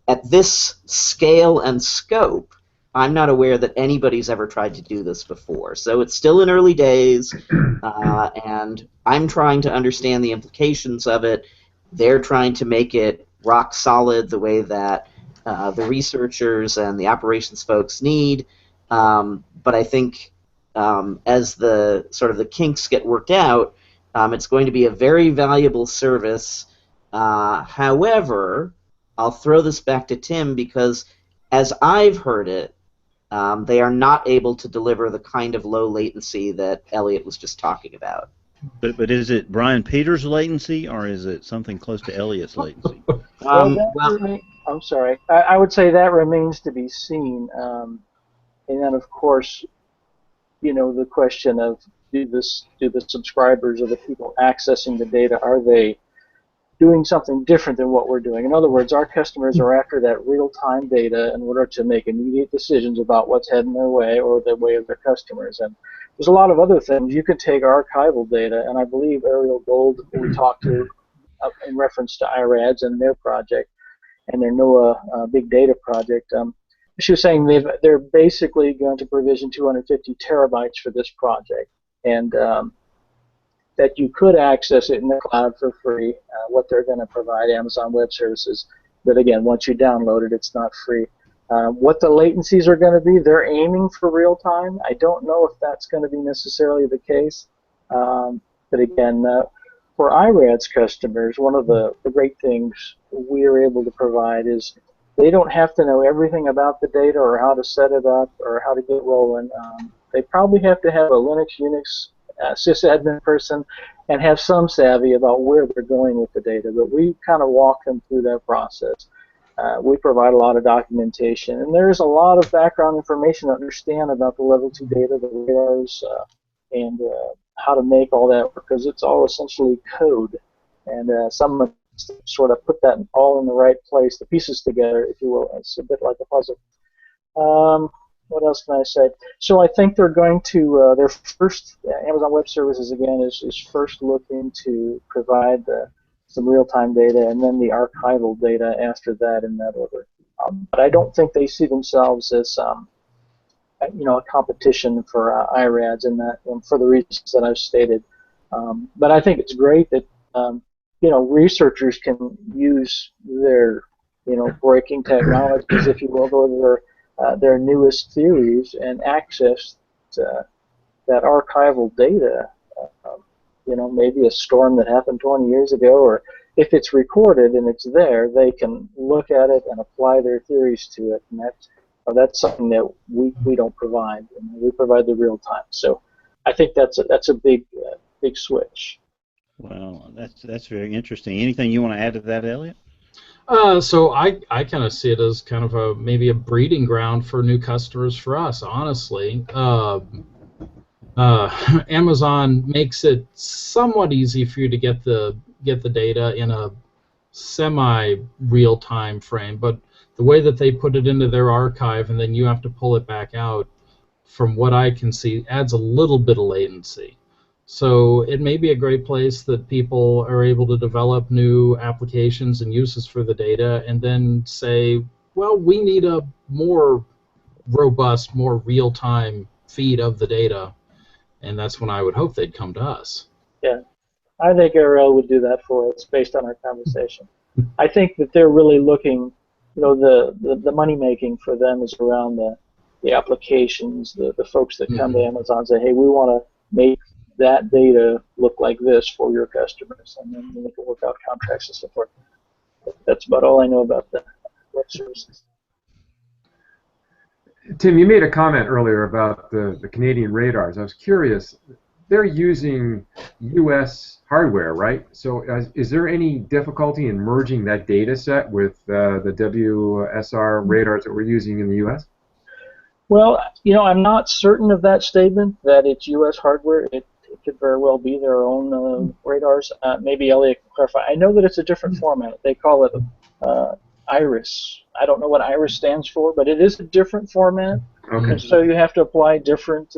At this scale and scope, I'm not aware that anybody's ever tried to do this before. So it's still in early days, and I'm trying to understand the implications of it. They're trying to make it rock solid the way that the researchers and the operations folks need. But I think as the sort of the kinks get worked out, it's going to be a very valuable service. However, I'll throw this back to Tim because as I've heard it, they are not able to deliver the kind of low latency that Elliot was just talking about.
But is it Brian Peters' latency, or is it something close to Elliot's latency?
I'm sorry. I would say that remains to be seen. And then, of course, you know, the question of do the subscribers or the people accessing the data, are they doing something different than what we're doing? In other words, our customers are after that real-time data in order to make immediate decisions about what's heading their way or the way of their customers. And there's a lot of other things. You could take archival data, and I believe Ariel Gold, who we talked to in reference to IRADS and their project and their NOAA big data project, she was saying they're basically going to provision 250 terabytes for this project, and that you could access it in the cloud for free. What they're going to provide, Amazon Web Services, but again, once you download it, it's not free. What the latencies are going to be, they're aiming for real time. I don't know if that's going to be necessarily the case, but again, for IRADS customers, one of the great things we're able to provide is they don't have to know everything about the data or how to set it up or how to get rolling. They probably have to have a Linux, Unix, sysadmin person and have some savvy about where they're going with the data, but we kind of walk them through that process. We provide a lot of documentation, and there's a lot of background information to understand about the level 2 data, the radars, and how to make all that work, because it's all essentially code, and someone sort of put that all in the right place, the pieces together, if you will. It's a bit like a puzzle. What else can I say? So I think they're going to, their first, Amazon Web Services again is first looking to provide some real-time data and then the archival data after that in that order. But I don't think they see themselves as a competition for IRADs and that, and for the reasons that I've stated. But I think it's great that researchers can use their breaking technologies, if you will, or their newest theories and access that archival data. Maybe a storm that happened 20 years ago, or if it's recorded and it's there, they can look at it and apply their theories to it, and that's something that we don't provide. We provide the real time. So I think that's a big switch.
Well, that's very interesting. Anything you want to add to that, Elliot?
So I kind of see it as kind of maybe a breeding ground for new customers for us, honestly. Amazon makes it somewhat easy for you to get the data in a semi-real time frame, but the way that they put it into their archive and then you have to pull it back out, from what I can see, adds a little bit of latency. So it may be a great place that people are able to develop new applications and uses for the data and then say, well, we need a more robust, more real-time feed of the data. And that's when I would hope they'd come to us.
Yeah, I think ARL would do that for us based on our conversation. I think that they're really looking, the money making for them is around the applications, the folks that come to Amazon and say, hey, we want to make that data look like this for your customers, and then they can work out contracts and so forth. That's about all I know about the web services.
Tim, you made a comment earlier about the Canadian radars. I was curious. They're using U.S. hardware, right? So is there any difficulty in merging that data set with the WSR radars that we're using in the U.S.?
Well, I'm not certain of that statement, that it's U.S. hardware. It could very well be their own radars. Maybe Elliot can clarify. I know that it's a different format. They call it IRIS. I don't know what IRIS stands for, but it is a different format.
Okay.
And so you have to apply different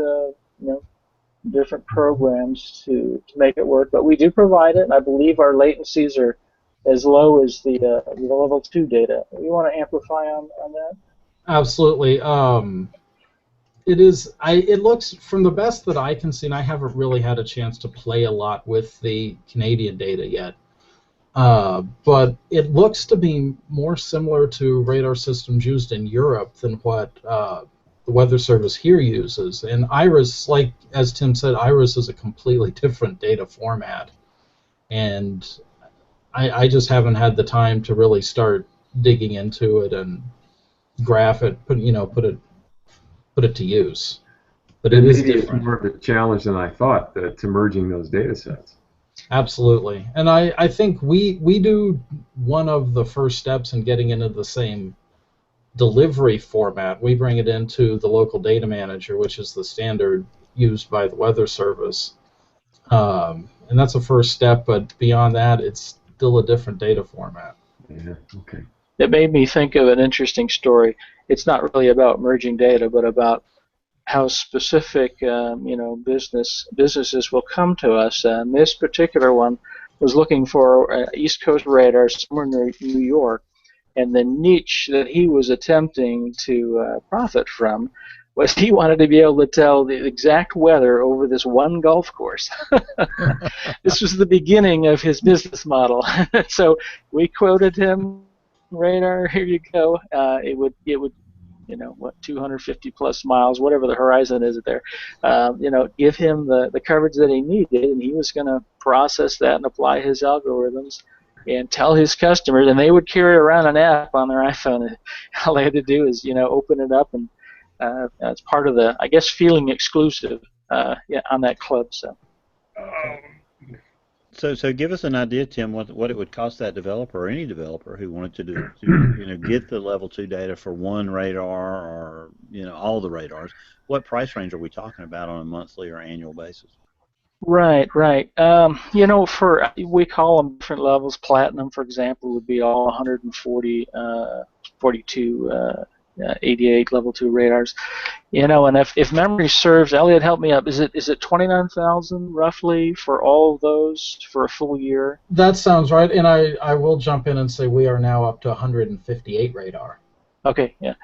different programs to make it work. But we do provide it, and I believe our latencies are as low as the level 2 data. You want to amplify on that?
Absolutely. It is. It looks, from the best that I can see, and I haven't really had a chance to play a lot with the Canadian data yet. But it looks to be more similar to radar systems used in Europe than what the Weather Service here uses. And IRIS, like as Tim said, IRIS is a completely different data format. And I just haven't had the time to really start digging into it and graph it, put it to use. But it is different.
It's more of a challenge than I thought, to merging those data sets.
Absolutely. And I think we do one of the first steps in getting into the same delivery format. We bring it into the local data manager, which is the standard used by the Weather Service. And that's a first step, but beyond that, it's still a different data format.
Yeah, okay.
It made me think of an interesting story. It's not really about merging data, but about how specific businesses will come to us. And this particular one was looking for East Coast radar somewhere near New York, and the niche that he was attempting to profit from was he wanted to be able to tell the exact weather over this one golf course. This was the beginning of his business model. So we quoted him, radar, here you go. It would 250 plus miles, whatever the horizon is there, give him the coverage that he needed, and he was going to process that and apply his algorithms and tell his customers, and they would carry around an app on their iPhone, and all they had to do is open it up, and it's part of the, I guess, feeling exclusive on that club.
So give us an idea, Tim, what it would cost that developer or any developer who wanted to get the level 2 data for one radar or all the radars. What price range are we talking about on a monthly or annual basis?
Right. We call them different levels. Platinum, for example, would be all 140, 42, 88 level 2 radars. And if memory serves, Elliot, help me up. Is it 29,000 roughly for all of those for a full year?
That sounds right. And I will jump in and say we are now up to 158 radar.
Okay. Yeah.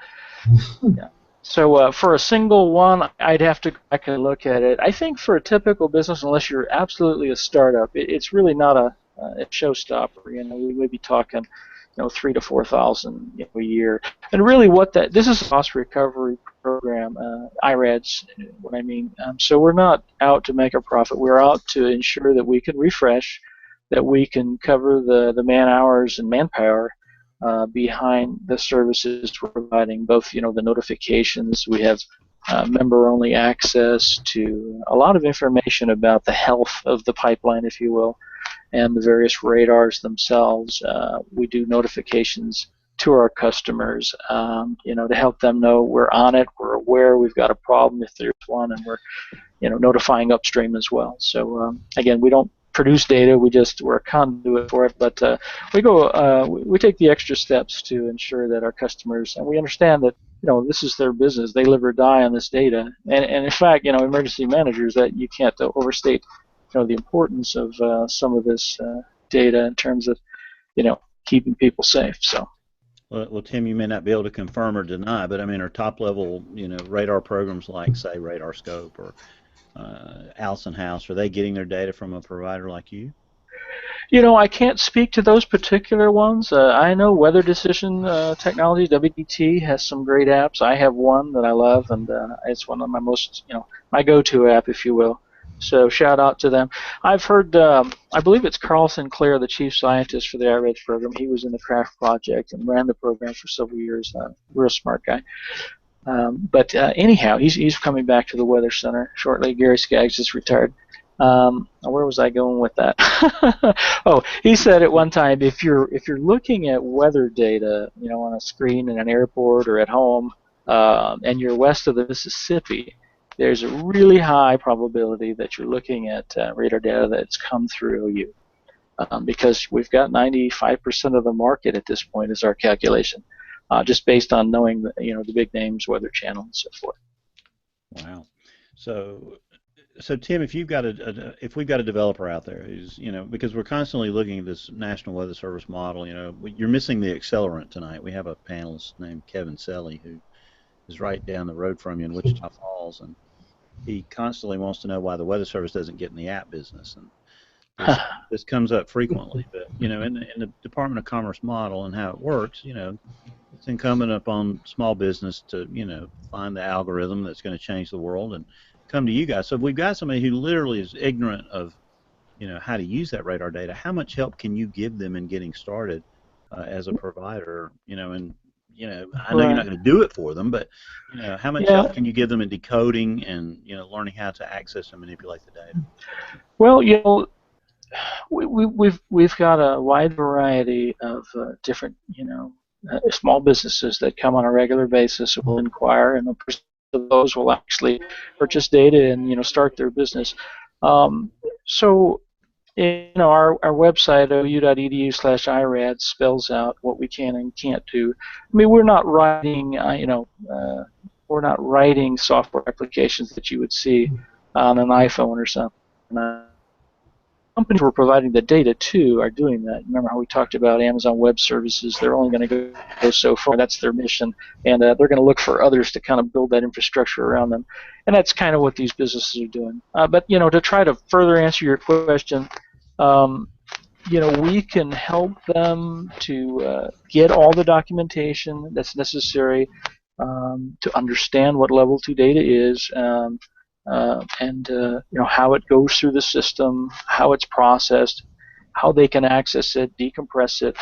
Yeah. So for a single one, I'd have to go back and look at it. I think for a typical business, unless you're absolutely a startup, it's really not a showstopper. We would be talking, 3,000 to 4,000 a year. And really, this is a cost recovery program, IRADS, what I mean. So we're not out to make a profit. We're out to ensure that we can refresh, that we can cover the man hours and manpower behind the services we're providing, both the notifications. We have member-only access to a lot of information about the health of the pipeline, if you will, and the various radars themselves. We do notifications to our customers, to help them know we're on it, we're aware we've got a problem if there's one, and we're notifying upstream as well. So again, we don't produce data, we're a conduit for it, but we take the extra steps to ensure that our customers, and we understand that this is their business, they live or die on this data, and in fact, emergency managers, that you can't overstate the importance of some of this data in terms of keeping people safe. So.
Well, Tim, you may not be able to confirm or deny, but I mean, are top-level, radar programs like, say, Radar Scope or Allison House, are they getting their data from a provider like you?
I can't speak to those particular ones. I know Weather Decision Technology, WDT, has some great apps. I have one that I love, and it's one of my most, my go-to app, if you will. So shout out to them. I've heard, I believe it's Carl Sinclair, the chief scientist for the IRADS program. He was in the CRAFT project and ran the program for several years. Real smart guy. But anyhow, he's coming back to the Weather Center shortly. Gary Skaggs is retired. Where was I going with that? Oh, he said at one time, if you're looking at weather data, on a screen in an airport or at home, and you're west of the Mississippi, there's a really high probability that you're looking at radar data that's come through OU, because we've got 95% of the market at this point is our calculation, just based on knowing the big names, Weather Channel, and so forth.
Wow. So Tim, if you've got if we've got a developer out there who's, because we're constantly looking at this National Weather Service model, you're missing the accelerant tonight. We have a panelist named Kevin Selly who is right down the road from you in Wichita Falls, and he constantly wants to know why the Weather Service doesn't get in the app business, and this comes up frequently. But in the Department of Commerce model and how it works, it's incumbent upon small business to find the algorithm that's going to change the world and come to you guys. So if we've got somebody who literally is ignorant of how to use that radar data, how much help can you give them in getting started as a provider? I know you're not going to do it for them, but how much help can you give them in decoding and learning how to access and manipulate the data?
Well, we've got a wide variety of different small businesses that come on a regular basis and will inquire, and of those will actually purchase data and start their business. So our website, ou.edu/IRAD, spells out what we can and can't do. I mean, we're not writing software applications that you would see on an iPhone or something. Companies we're providing the data to are doing that. Remember how we talked about Amazon Web Services? They're only going to go so far. That's their mission, and they're going to look for others to kind of build that infrastructure around them. And that's kind of what these businesses are doing. But to try to further answer your question, we can help them to get all the documentation that's necessary to understand what level 2 data is, and how it goes through the system, how it's processed, how they can access it, decompress it.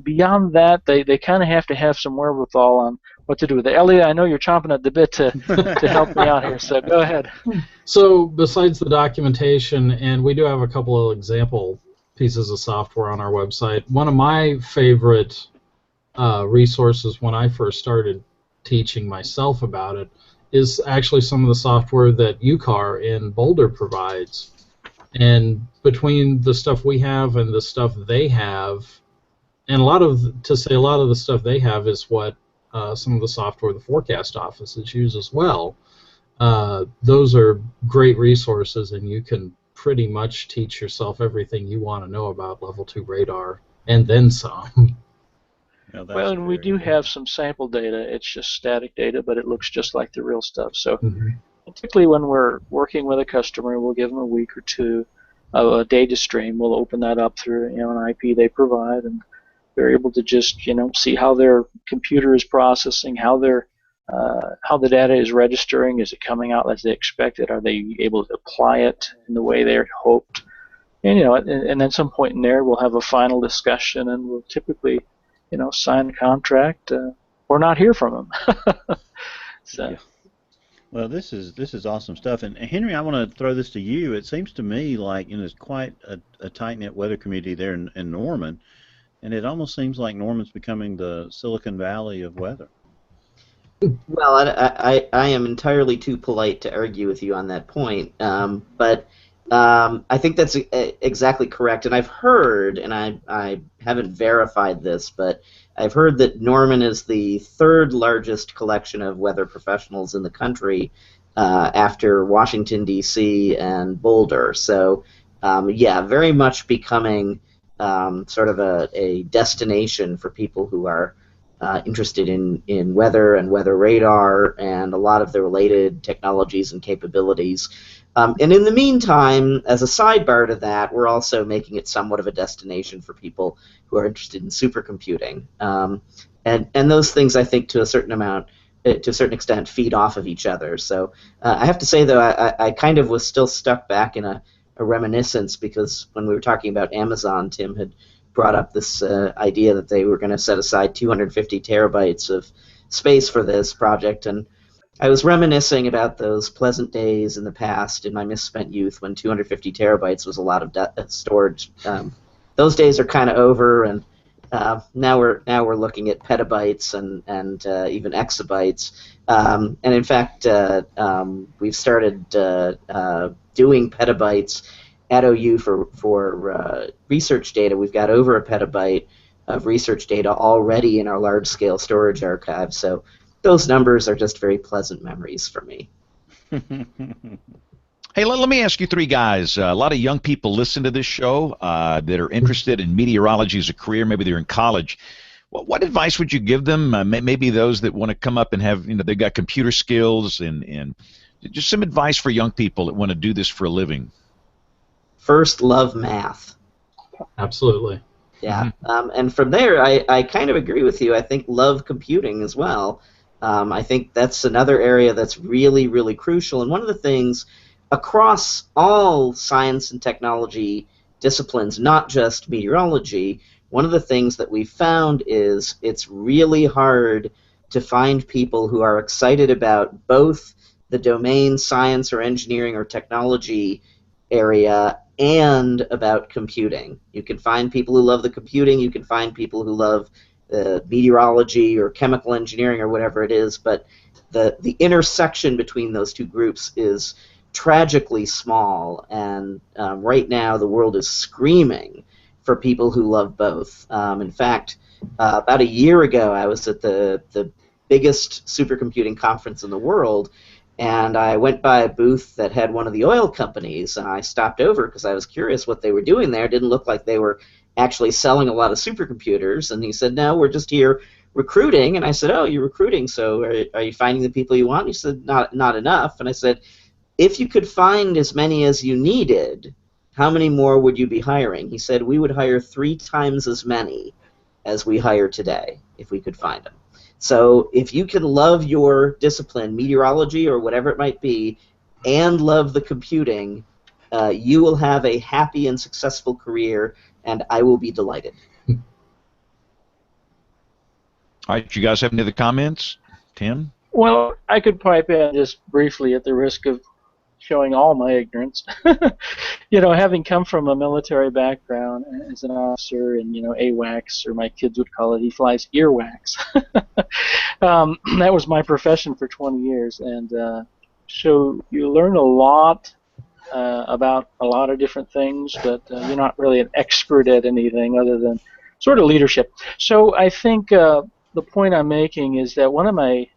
Beyond that, they kind of have to have some wherewithal on what to do with it. Elliot, I know you're chomping at the bit to help me out here, so go ahead.
So besides the documentation, and we do have a couple of example pieces of software on our website, one of my favorite resources when I first started teaching myself about it is actually some of the software that UCAR in Boulder provides. And between the stuff we have and the stuff they have, and a lot of the stuff they have is what some of the software the forecast offices use as well. Those are great resources, and you can pretty much teach yourself everything you want to know about level 2 radar, and then some.
Well, that's
Well, and we
very
do
cool.
have some sample data. It's just static data, but it looks just like the real stuff. So
Mhm.
typically when we're working with a customer, we'll give them a week or two of a data stream. We'll open that up through an IP they provide, and they're able to just see how their computer is processing, how the data is registering. Is it coming out as they expected? Are they able to apply it in the way they had hoped? And and then some point in there, we'll have a final discussion, and we'll typically, sign a contract or not hear from them. So.
Yeah. Well, this is awesome stuff. And Henry, I want to throw this to you. It seems to me like it's quite a tight knit weather community there in Norman, and it almost seems like Norman's becoming the Silicon Valley of weather.
Well, I am entirely too polite to argue with you on that point, but I think that's exactly correct. And I've heard, and I haven't verified this, but I've heard that Norman is the third largest collection of weather professionals in the country after Washington, D.C. and Boulder. So, yeah, very much becoming sort of a destination for people who are interested in weather and weather radar and a lot of the related technologies and capabilities. And in the meantime, as a sidebar to that, we're also making it somewhat of a destination for people who are interested in supercomputing. And those things, I think, to a certain extent, feed off of each other. So I have to say, though, I kind of was still stuck back in a reminiscence, because when we were talking about Amazon, Tim had brought up this idea that they were going to set aside 250 terabytes of space for this project, and I was reminiscing about those pleasant days in the past in my misspent youth when 250 terabytes was a lot of storage. Those days are kind of over, and now we're looking at petabytes and even exabytes. And in fact, we've started doing petabytes at OU for research data. We've got over a petabyte of research data already in our large-scale storage archive. So those numbers are just very pleasant memories for me.
Hey, let me ask you three guys. A lot of young people listen to this show that are interested in meteorology as a career. Maybe they're in college. What advice would you give them? Maybe those that want to come up and have, they've got computer skills and just some advice for young people that want to do this for a living.
First, love math.
Absolutely.
Yeah, and from there, I kind of agree with you. I think love computing as well. I think that's another area that's really, really crucial. And one of the things across all science and technology disciplines, not just meteorology, one of the things that we've found is it's really hard to find people who are excited about both the domain science or engineering or technology area and about computing. You can find people who love the computing, you can find people who love meteorology or chemical engineering or whatever it is, but the intersection between those two groups is tragically small, and right now the world is screaming for people who love both. In fact, about a year ago I was at the biggest supercomputing conference in the world, and I went by a booth that had one of the oil companies, and I stopped over because I was curious what they were doing there. It didn't look like they were actually selling a lot of supercomputers, and he said, no, we're just here recruiting. And I said, oh, you're recruiting, so are you finding the people you want? And he said, not enough. And I said, if you could find as many as you needed, how many more would you be hiring? He said, we would hire 3 times as many as we hire today if we could find them. So if you can love your discipline, meteorology or whatever it might be, and love the computing, you will have a happy and successful career, and I will be delighted.
All right, you guys have any other comments? Tim?
Well, I could pipe in just briefly at the risk of showing all my ignorance. Having come from a military background as an officer and, AWACS, or my kids would call it, he flies earwax. That was my profession for 20 years. And so you learn a lot about a lot of different things, but you're not really an expert at anything other than sort of leadership. So I think the point I'm making is that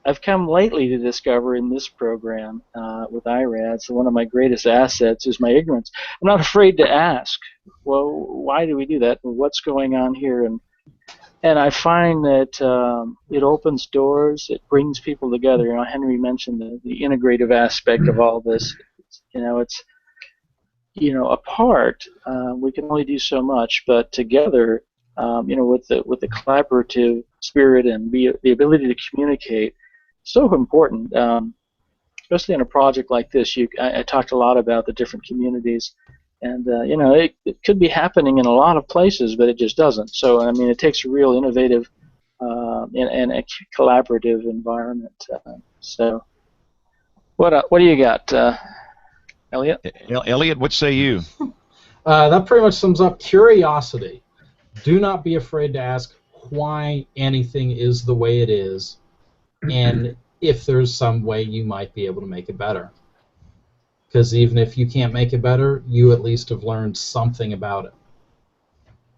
I've come lately to discover in this program with IRADS, one of my greatest assets is my ignorance. I'm not afraid to ask, well, why do we do that? What's going on here? and I find that it opens doors. It brings people together. You know, Henry mentioned the integrative aspect of all this. It's apart we can only do so much, but together, with the collaborative spirit and the ability to communicate, so important. Especially in a project like this, I talked a lot about the different communities, and it could be happening in a lot of places, but it just doesn't. So I mean, it takes a real innovative and a collaborative environment. So what do you got, Elliot?
Elliot, what say you?
That pretty much sums up curiosity. Do not be afraid to ask why anything is the way it is, and if there's some way you might be able to make it better. Because even if you can't make it better, you at least have learned something about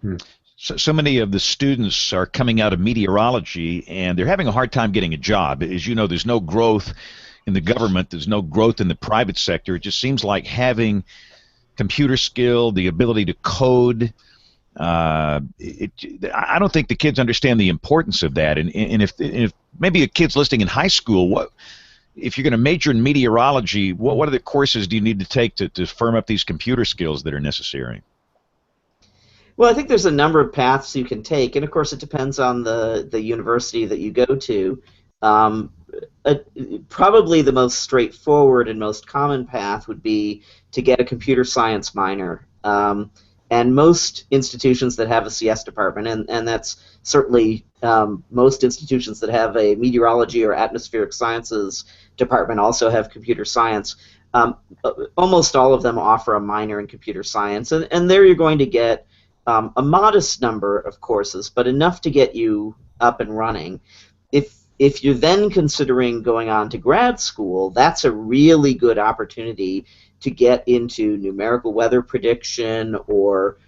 it.
So many of the students are coming out of meteorology, and they're having a hard time getting a job. As you know, there's no growth in the government. There's no growth in the private sector. It just seems like having computer skill, the ability to code, I don't think the kids understand the importance of that. And if maybe a kid's listening in high school, if you're going to major in meteorology, what other courses do you need to take to firm up these computer skills that are necessary?
Well, I think there's a number of paths you can take, and of course it depends on the university that you go to. Probably the most straightforward and most common path would be to get a computer science minor. And most institutions that have a CS department, and that's certainly most institutions that have a meteorology or atmospheric sciences department also have computer science. Almost all of them offer a minor in computer science, and there you're going to get a modest number of courses, but enough to get you up and running. If you're then considering going on to grad school, that's a really good opportunity to get into numerical weather prediction or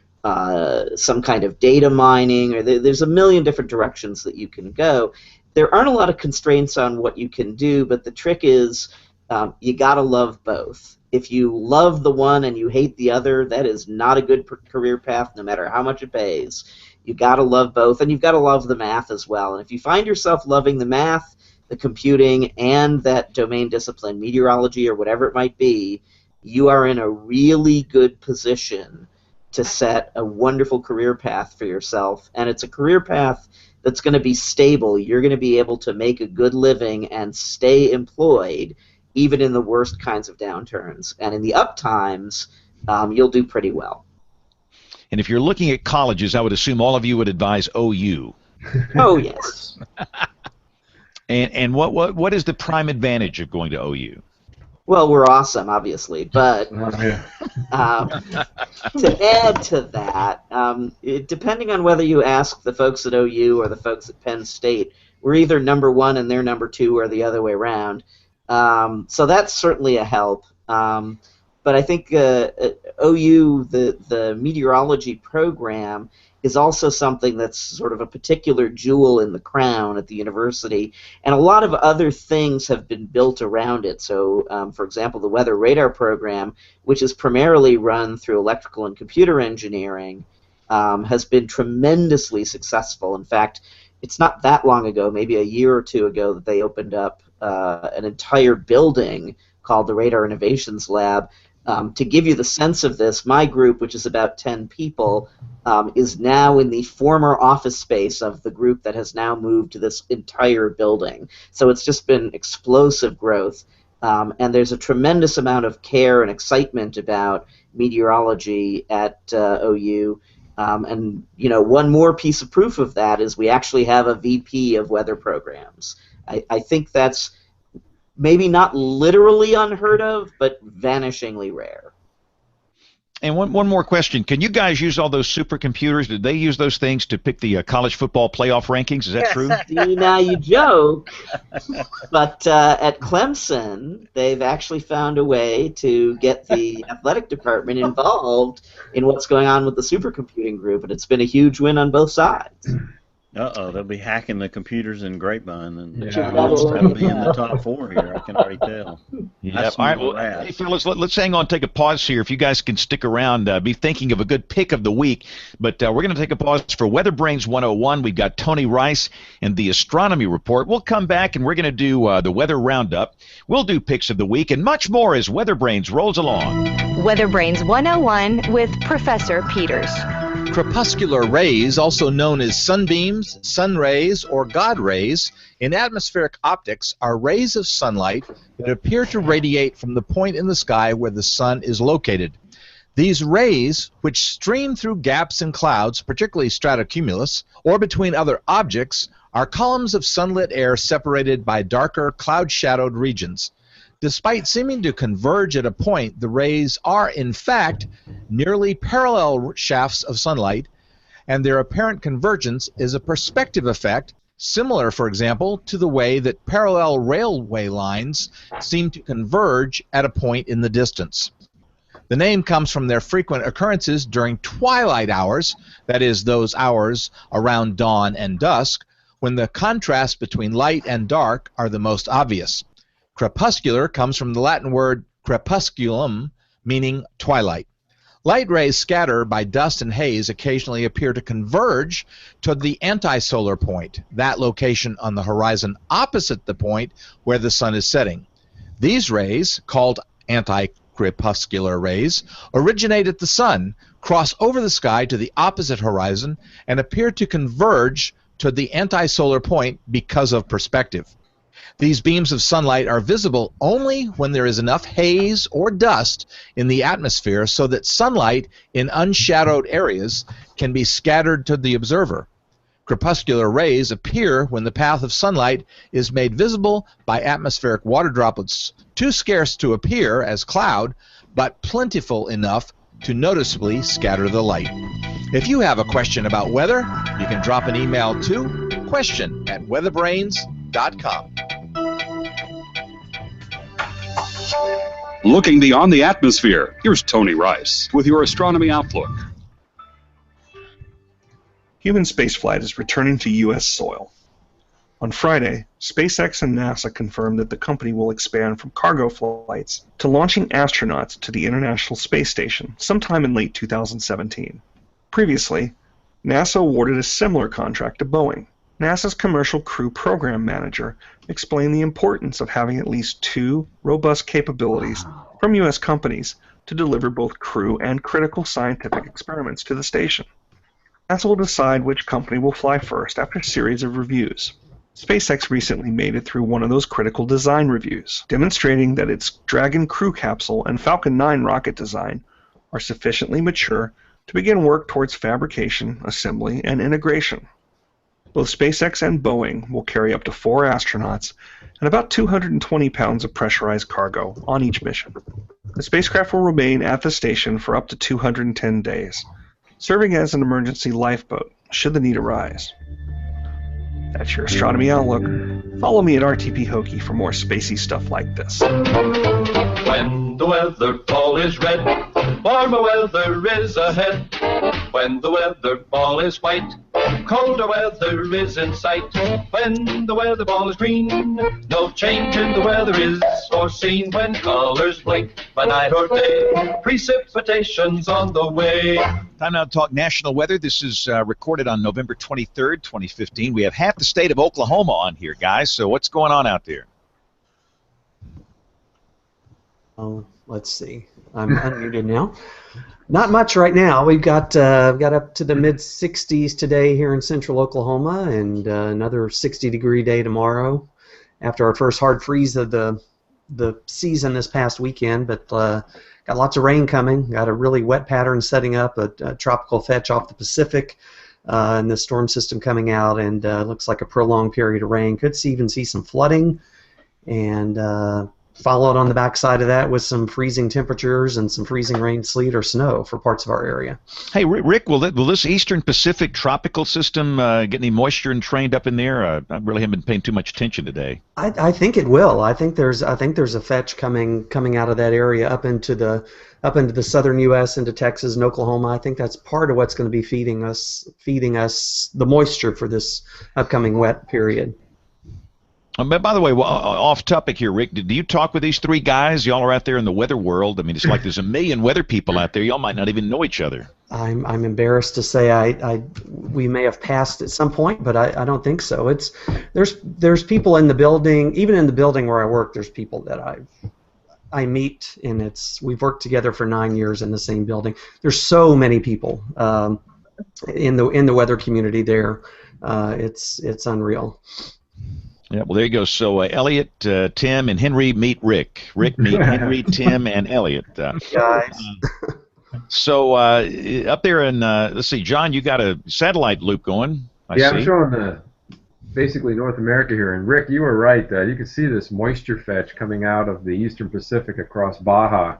some kind of data mining, or there's a million different directions that you can go. There aren't a lot of constraints on what you can do, but the trick is you gotta love both. If you love the one and you hate the other, that is not a good career path, no matter how much it pays. You gotta love both, and you've got to love the math as well. And if you find yourself loving the math, the computing, and that domain discipline, meteorology or whatever it might be, you are in a really good position to set a wonderful career path for yourself. And it's a career path that's going to be stable. You're going to be able to make a good living and stay employed, even in the worst kinds of downturns. And in the up times, you'll do pretty well.
And if you're looking at colleges, I would assume all of you would advise OU.
Oh, yes.
And what is the prime advantage of going to OU?
Well, we're awesome, obviously, but to add to that, depending on whether you ask the folks at OU or the folks at Penn State, we're either number one and they're number two, or the other way around. So that's certainly a help. But I think OU, the meteorology program, is also something that's sort of a particular jewel in the crown at the university, and a lot of other things have been built around it. So, for example, the weather radar program, which is primarily run through electrical and computer engineering, has been tremendously successful. In fact, it's not that long ago, maybe a year or two ago, that they opened up an entire building called the Radar Innovations Lab. To give you the sense of this, my group, which is about 10 people, is now in the former office space of the group that has now moved to this entire building. So it's just been explosive growth, and there's a tremendous amount of care and excitement about meteorology at OU. And one more piece of proof of that is we actually have a VP of weather programs. I think that's maybe not literally unheard of, but vanishingly rare.
And one more question. Can you guys use all those supercomputers? Did they use those things to pick the college football playoff rankings? Is that true?
Now you joke, but at Clemson, they've actually found a way to get the athletic department involved in what's going on with the supercomputing group, and it's been a huge win on both sides.
Uh-oh, they'll be hacking the computers in Grapevine, and
Yeah.
that'll be in the top 4 here. I can already tell.
Yeah. All right. Well, hey, fellas, let's hang on, take a pause here. If you guys can stick around, be thinking of a good pick of the week. But we're going to take a pause for WeatherBrains 101. We've got Tony Rice and the Astronomy Report. We'll come back and we're going to do the Weather Roundup. We'll do picks of the week and much more as WeatherBrains rolls along.
WeatherBrains 101 with Professor Peters.
Crepuscular rays, also known as sunbeams, sun rays, or God rays, in atmospheric optics are rays of sunlight that appear to radiate from the point in the sky where the sun is located. These rays, which stream through gaps in clouds, particularly stratocumulus, or between other objects, are columns of sunlit air separated by darker cloud-shadowed regions. Despite seeming to converge at a point, the rays are, in fact, nearly parallel shafts of sunlight, and their apparent convergence is a perspective effect, similar, for example, to the way that parallel railway lines seem to converge at a point in the distance. The name comes from their frequent occurrences during twilight hours, that is, those hours around dawn and dusk, when the contrast between light and dark are the most obvious. Crepuscular comes from the Latin word crepusculum, meaning twilight. Light rays scatter by dust and haze occasionally appear to converge to the antisolar point, that location on the horizon opposite the point where the sun is setting. These rays, called anti-crepuscular rays, originate at the sun, cross over the sky to the opposite horizon, and appear to converge to the antisolar point because of perspective. These beams of sunlight are visible only when there is enough haze or dust in the atmosphere so that sunlight in unshadowed areas can be scattered to the observer. Crepuscular rays appear when the path of sunlight is made visible by atmospheric water droplets too scarce to appear as cloud, but plentiful enough to noticeably scatter the light. If you have a question about weather, you can drop an email to question@weatherbrains.com.
Looking beyond the atmosphere, here's Tony Rice with your Astronomy Outlook.
Human spaceflight is returning to U.S. soil. On Friday, SpaceX and NASA confirmed that the company will expand from cargo flights to launching astronauts to the International Space Station sometime in late 2017. Previously, NASA awarded a similar contract to Boeing. NASA's Commercial Crew Program Manager explained the importance of having at least 2 robust capabilities from U.S. companies to deliver both crew and critical scientific experiments to the station. NASA will decide which company will fly first after a series of reviews. SpaceX recently made it through one of those critical design reviews, demonstrating that its Dragon crew capsule and Falcon 9 rocket design are sufficiently mature to begin work towards fabrication, assembly, and integration. Both SpaceX and Boeing will carry up to 4 astronauts and about 220 pounds of pressurized cargo on each mission. The spacecraft will remain at the station for up to 210 days, serving as an emergency lifeboat should the need arise. That's your Astronomy Outlook. Follow me at RTP Hokie for more spacey stuff like this.
When the weather ball is red, warmer weather is ahead. When the weather ball is white, colder weather is in sight. When the weather ball is green, no change in the weather is foreseen. When colors blink by night or day, precipitation's on the way.
Time now to talk national weather. This is recorded on November 23rd, 2015. We have half the state of Oklahoma on here, guys. So what's going on out there?
Oh, let's see. I'm unmuted now. Not much right now. We've got up to the mid-60s today here in central Oklahoma, and another 60-degree day tomorrow after our first hard freeze of the season this past weekend. But got lots of rain coming. Got a really wet pattern setting up, a tropical fetch off the Pacific, and the storm system coming out, and looks like a prolonged period of rain. Could even see some flooding, and followed on the backside of that with some freezing temperatures and some freezing rain, sleet, or snow for parts of our area.
Hey, Rick, will this Eastern Pacific tropical system get any moisture and trained up in there? I really haven't been paying too much attention today.
I think it will. I think there's a fetch coming out of that area up into the southern U.S. into Texas and Oklahoma. I think that's part of what's going to be feeding us the moisture for this upcoming wet period.
But by the way, off topic here, Rick, do you talk with these three guys? Y'all are out there in the weather world. I mean, it's like there's a million weather people out there. Y'all might not even know each other.
I'm embarrassed to say we may have passed at some point, but I don't think so. There's people in the building, even in the building where I work. There's people that I meet, and we've worked together for 9 years in the same building. There's so many people in the weather community there. It's unreal.
Yeah, well, there you go. So Elliot, Tim, and Henry meet Rick. Rick meet Henry, Tim, and Elliot.
Guys.
So up there in, let's see, John, you got a satellite loop going. I see.
I'm showing basically North America here. And Rick, you were right. You can see this moisture fetch coming out of the Eastern Pacific across Baja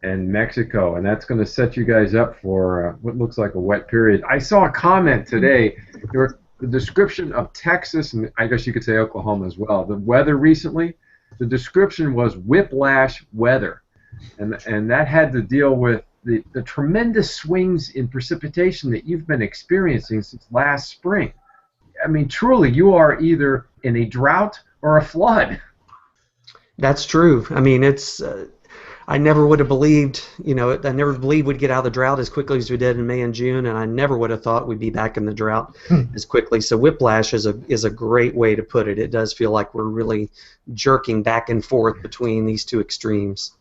and Mexico. And that's going to set you guys up for what looks like a wet period. I saw a comment today. The description of Texas, and I guess you could say Oklahoma as well, the weather recently, the description was whiplash weather. And that had to deal with the tremendous swings in precipitation that you've been experiencing since last spring. I mean, truly, you are either in a drought or a flood.
That's true. I mean, I never would have believed, I never believed we'd get out of the drought as quickly as we did in May and June, and I never would have thought we'd be back in the drought as quickly. So whiplash is a great way to put it. It does feel like we're really jerking back and forth between these two extremes.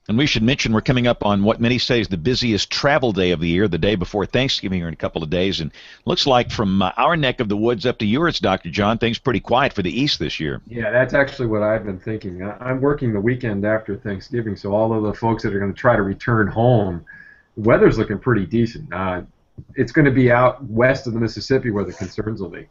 And we should mention we're coming up on what many say is the busiest travel day of the year, the day before Thanksgiving here in a couple of days. And looks like from our neck of the woods up to yours, Dr. John, things pretty quiet for the East this year.
Yeah, that's actually what I've been thinking. I'm working the weekend after Thanksgiving, so all of the folks that are going to try to return home, the weather's looking pretty decent. It's going to be out west of the Mississippi where the concerns will be.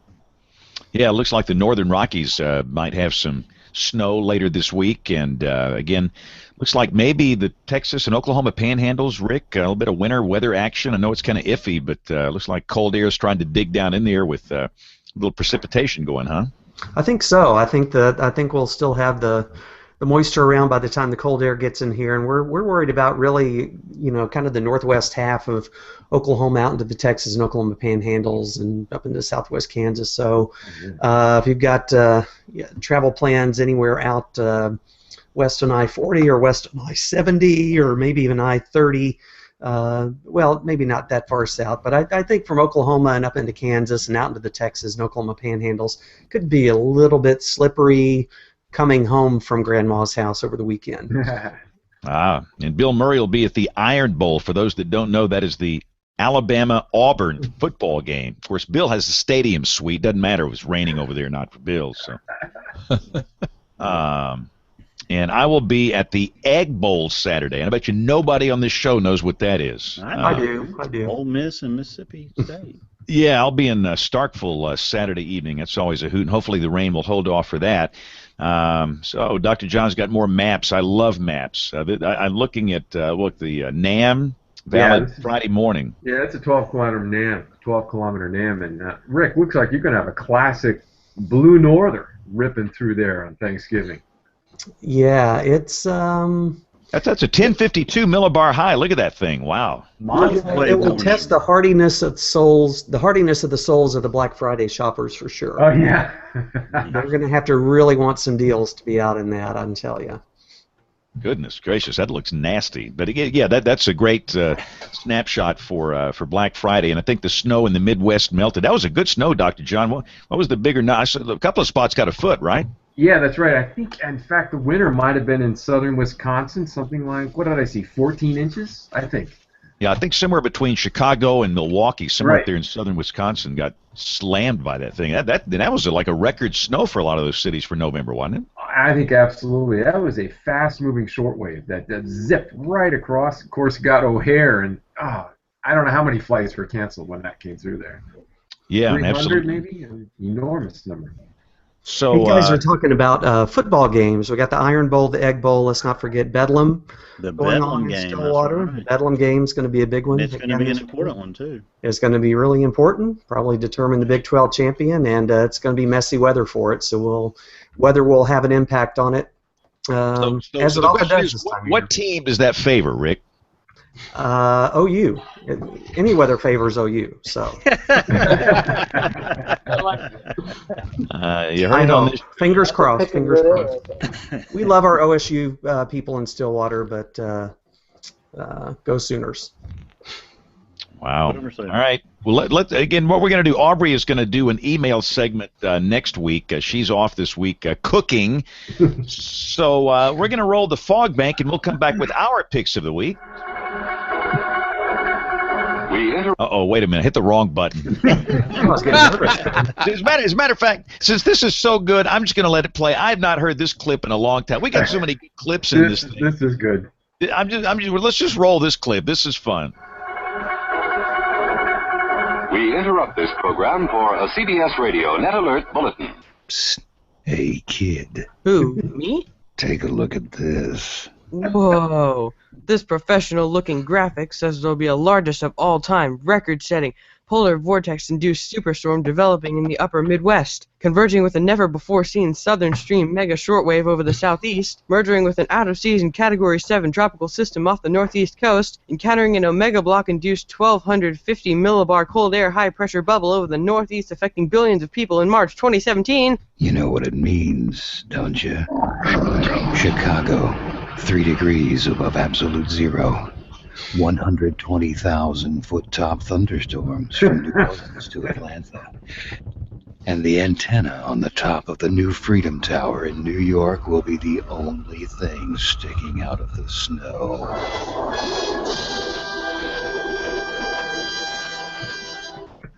Yeah, it looks like the Northern Rockies might have some snow later this week, and again, looks like maybe the Texas and Oklahoma panhandles, Rick, a little bit of winter weather action. I know it's kind of iffy, but looks like cold air is trying to dig down in there with a little precipitation going, huh?
I think so. I think we'll still have the moisture around by the time the cold air gets in here, and we're worried about really, kind of the northwest half of Oklahoma out into the Texas and Oklahoma panhandles and up into southwest Kansas. So if you've got travel plans anywhere out west on I-40 or west on I-70 or maybe even I-30, well, maybe not that far south, but I think from Oklahoma and up into Kansas and out into the Texas and Oklahoma panhandles could be a little bit slippery coming home from Grandma's house over the weekend.
And Bill Murray will be at the Iron Bowl. For those that don't know, that is the Alabama-Auburn football game. Of course, Bill has the stadium suite. Doesn't matter if it was raining over there, not for Bill. So, and I will be at the Egg Bowl Saturday. And I bet you nobody on this show knows what that is.
I do.
Ole Miss and Mississippi State.
Yeah, I'll be in Starkville Saturday evening. That's always a hoot, and hopefully the rain will hold off for that. So Dr. John's got more maps. I love maps. I'm looking at the Nam Valley Friday morning.
Yeah, that's a 12-kilometer NAM. And Rick, looks like you're going to have a classic Blue Northern ripping through there on Thanksgiving.
Yeah, it's
That's a 1052 millibar high. Look at that thing. Wow.
It will test the hardiness of the souls of the Black Friday shoppers for sure.
Oh yeah.
They're going to have to really want some deals to be out in that, I can tell you.
Goodness gracious, that looks nasty. But again, yeah, that's a great snapshot for Black Friday, and I think the snow in the Midwest melted. That was a good snow, Dr. John. What was the bigger? I saw a couple of spots got a foot, right?
Yeah, that's right. I think, in fact, the winter might have been in southern Wisconsin, something like, what did I see, 14 inches, I think.
Yeah, I think somewhere between Chicago and Milwaukee, somewhere
Right.
up there in southern Wisconsin, got slammed by that thing. That was like a record snow for a lot of those cities for November, wasn't it?
I think absolutely. That was a fast-moving shortwave that zipped right across. Of course, got O'Hare, and I don't know how many flights were canceled when that came through there.
Yeah,
300
absolutely.
maybe? An enormous number.
So
you guys are talking about football games. We got the Iron Bowl, the Egg Bowl. Let's not forget Bedlam.
The
Going
Bedlam
on in
game, that's
Stillwater.
right.
The Bedlam game is going to be a big one.
It's going to be an important one, too.
It's going to be really important. Probably determine the Big 12 champion, and it's going to be messy weather for it. So weather will have an impact on it. As it often does this time of year.
What team does that favor, Rick?
OU. Any weather favors OU. So.
You heard it on this.
Fingers crossed. Fingers crossed. We love our OSU people in Stillwater, but go Sooners.
Wow. All right. Well, again, what we're going to do, Aubrey is going to do an email segment next week. She's off this week cooking. So we're going to roll the fog bank, and we'll come back with our picks of the week. Uh-oh, wait a minute. I hit the wrong button.
I was getting nervous.
As a matter of fact, since this is so good, I'm just going to let it play. I have not heard this clip in a long time. We got so many good clips in this thing.
This is good.
Let's just roll this clip. This is fun.
We interrupt this program for a CBS Radio Net Alert Bulletin.
Psst. Hey, kid.
Who, me?
Take a look at this.
Whoa. This professional-looking graphic says there'll be a largest of all time, record-setting, polar vortex-induced superstorm developing in the upper Midwest, converging with a never-before-seen southern stream mega shortwave over the southeast, merging with an out-of-season Category 7 tropical system off the northeast coast, encountering an omega block-induced 1,250 millibar cold air high-pressure bubble over the northeast affecting billions of people in March 2017.
You know what it means, don't you? Chicago, 3 degrees above absolute zero. 120,000-foot top thunderstorms from New Orleans to Atlanta. And the antenna on the top of the new Freedom Tower in New York will be the only thing sticking out of the snow.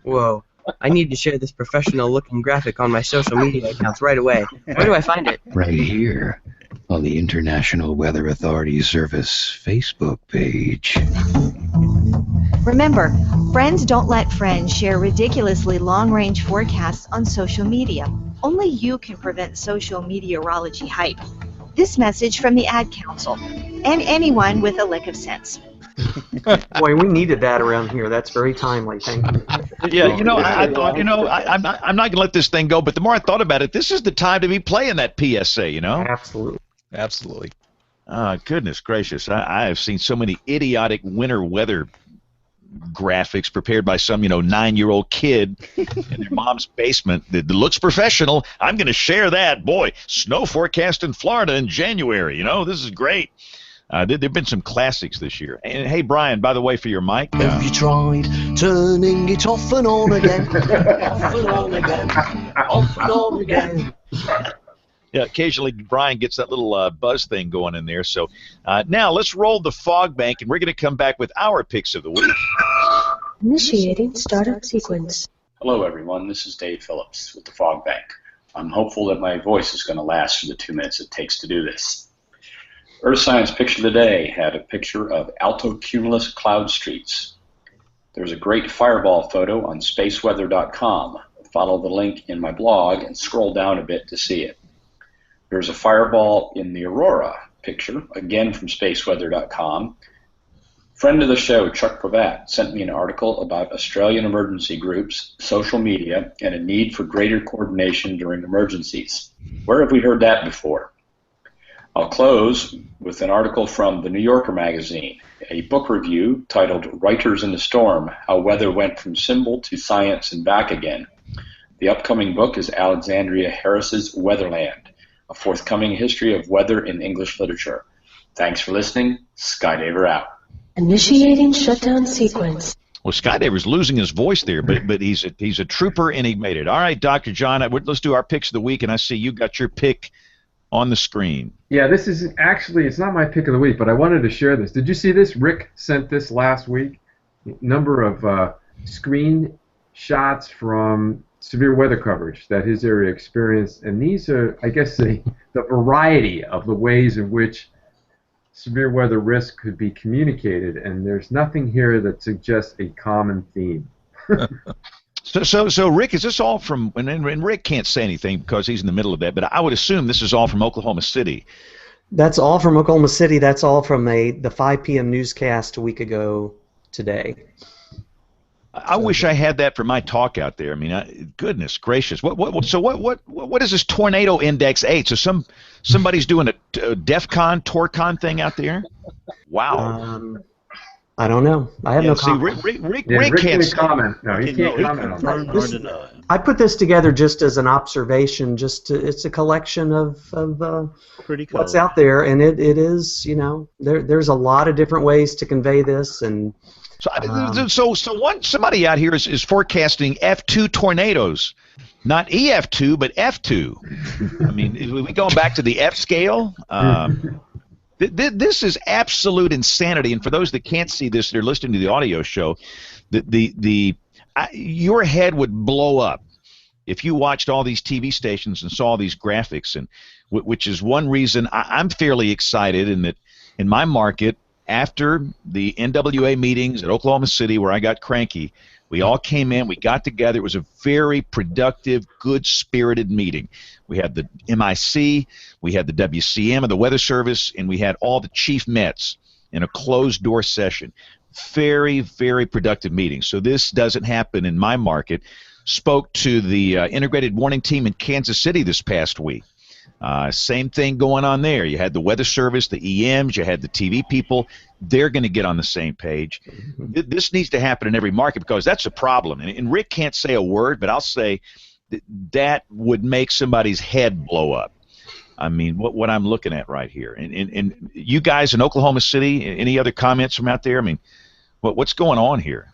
Whoa. I need to share this professional-looking graphic on my social media accounts right away. Where do I find it?
Right here, on the International Weather Authority Service Facebook page.
Remember, friends don't let friends share ridiculously long-range forecasts on social media. Only you can prevent social meteorology hype. This message from the Ad Council and anyone with a lick of sense.
Boy, we needed that around here. That's very timely. Thank you.
Yeah, I thought, I'm not going to let this thing go, but the more I thought about it, this is the time to be playing that PSA,
Absolutely.
Absolutely.
Goodness gracious. I have seen so many idiotic winter weather graphics prepared by some, 9-year-old kid in their mom's basement that looks professional. I'm going to share that. Boy, snow forecast in Florida in January. This is great. There have been some classics this year. And hey, Brian, by the way, for your mic.
Have you tried turning it off and on again? Off and on again. Off and on again.
Yeah, occasionally Brian gets that little buzz thing going in there. So now let's roll the fog bank, and we're going to come back with our picks of the week.
Initiating startup sequence.
Hello, everyone. This is Dave Phillips with the Fog Bank. I'm hopeful that my voice is going to last for the 2 minutes it takes to do this. Earth Science Picture of the Day had a picture of altocumulus cloud streets. There's a great fireball photo on spaceweather.com. Follow the link in my blog and scroll down a bit to see it. There's a fireball in the aurora picture, again from spaceweather.com. Friend of the show, Chuck Pravat, sent me an article about Australian emergency groups, social media, and a need for greater coordination during emergencies. Where have we heard that before? I'll close with an article from the New Yorker magazine, a book review titled Writers in the Storm, How Weather Went from Symbol to Science and Back Again. The upcoming book is Alexandria Harris's Weatherland, a forthcoming history of weather in English literature. Thanks for listening. Skydiver out.
Initiating shutdown sequence.
Well, Skydiver's losing his voice there, but he's a trooper, and he made it. All right, Dr. John, let's do our picks of the week, and I see you got your pick on the screen.
Yeah, this is actually, it's not my pick of the week, but I wanted to share this. Did you see this? Rick sent this last week. Number of screen shots from severe weather coverage that his area experienced, and these are, I guess, the variety of the ways in which severe weather risk could be communicated, and there's nothing here that suggests a common theme.
So Rick, is this all from? And Rick can't say anything because he's in the middle of that. But I would assume this is all from Oklahoma City.
That's all from Oklahoma City. That's all from the 5 p.m. newscast a week ago today.
I wish I had that for my talk out there. I mean, goodness gracious. What is this tornado index 8? So somebody's doing a DEF CON, TORCON thing out there? Wow.
I don't know. I have no comment.
Rick can't
comment. No, he can't comment on
that. I put this together just as an observation. It's a collection of
pretty cool.
What's out there, and it is, there's a lot of different ways to convey this, and
so somebody out here is forecasting F2 tornadoes, not EF2 but F2. I mean, we going back to the F scale. This is absolute insanity, and for those that can't see this, they're listening to the audio show. Your head would blow up if you watched all these TV stations and saw these graphics, and which is one reason I'm fairly excited in that in my market. After the NWA meetings at Oklahoma City where I got cranky, we all came in, we got together. It was a very productive, good-spirited meeting. We had the MIC, we had the WCM of the Weather Service, and we had all the chief Mets in a closed-door session. Very, very productive meeting. So this doesn't happen in my market. Spoke to the integrated warning team in Kansas City this past week. Same thing going on there. You had the Weather Service, the EMs, you had the TV people. They're going to get on the same page. This needs to happen in every market because that's a problem. And Rick can't say a word, but I'll say that would make somebody's head blow up. I mean, what I'm looking at right here. And you guys in Oklahoma City, any other comments from out there? I mean, what's going on here?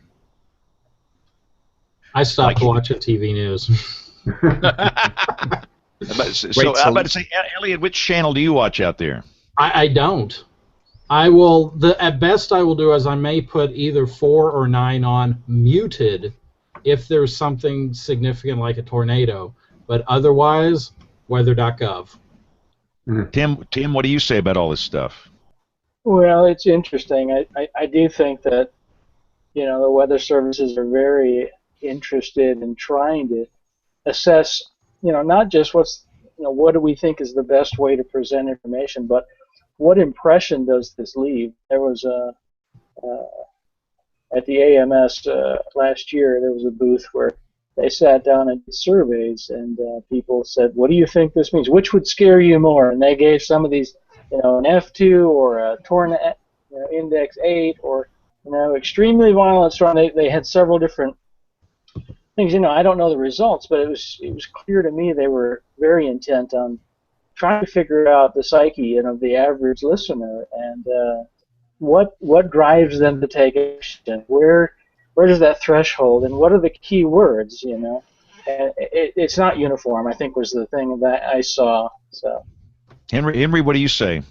I stopped watching TV news.
I'm about to say, Elliot, which channel do you watch out there?
I don't. I will. At best, I will do is I may put either 4 or 9 on muted if there's something significant like a tornado, but otherwise, weather.gov.
Tim, what do you say about all this stuff?
Well, it's interesting. I do think that the weather services are very interested in trying to assess not just what do we think is the best way to present information, but what impression does this leave? There was at the AMS last year, there was a booth where they sat down and did surveys, and people said, "What do you think this means? Which would scare you more?" And they gave some of these, an F2 or a tornado, index 8, or extremely violent storm. They had several different things. I don't know the results, but it was clear to me they were very intent on trying to figure out the psyche of the average listener and what drives them to take action. Where does that threshold, and what are the key words? And it's not uniform, I think, was the thing that I saw. So,
Henry, what do you say?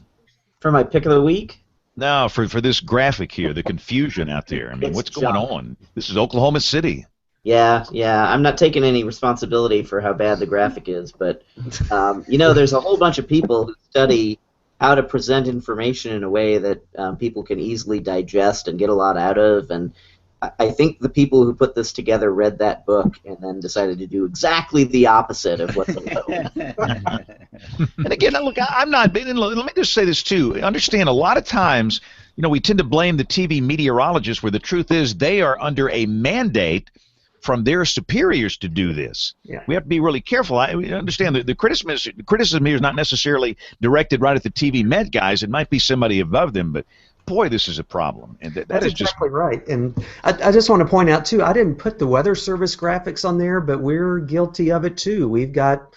For my pick of the week?
No, for this graphic here, the confusion out there. I mean, what's going on? This is Oklahoma City.
Yeah. I'm not taking any responsibility for how bad the graphic is, but there's a whole bunch of people who study how to present information in a way that people can easily digest and get a lot out of, and I think the people who put this together read that book and then decided to do exactly the opposite of what they wrote.
And again, look, I'm not. Let me just say this too. Understand, a lot of times, we tend to blame the TV meteorologists, where the truth is they are under a mandate from their superiors to do this.
Yeah.
We have to be really careful. I understand that the criticism here is not necessarily directed right at the TV Met guys. It might be somebody above them, but boy, this is a problem. And that
That's
is
exactly right. And I just want to point out, too, I didn't put the Weather Service graphics on there, but we're guilty of it, too. We've got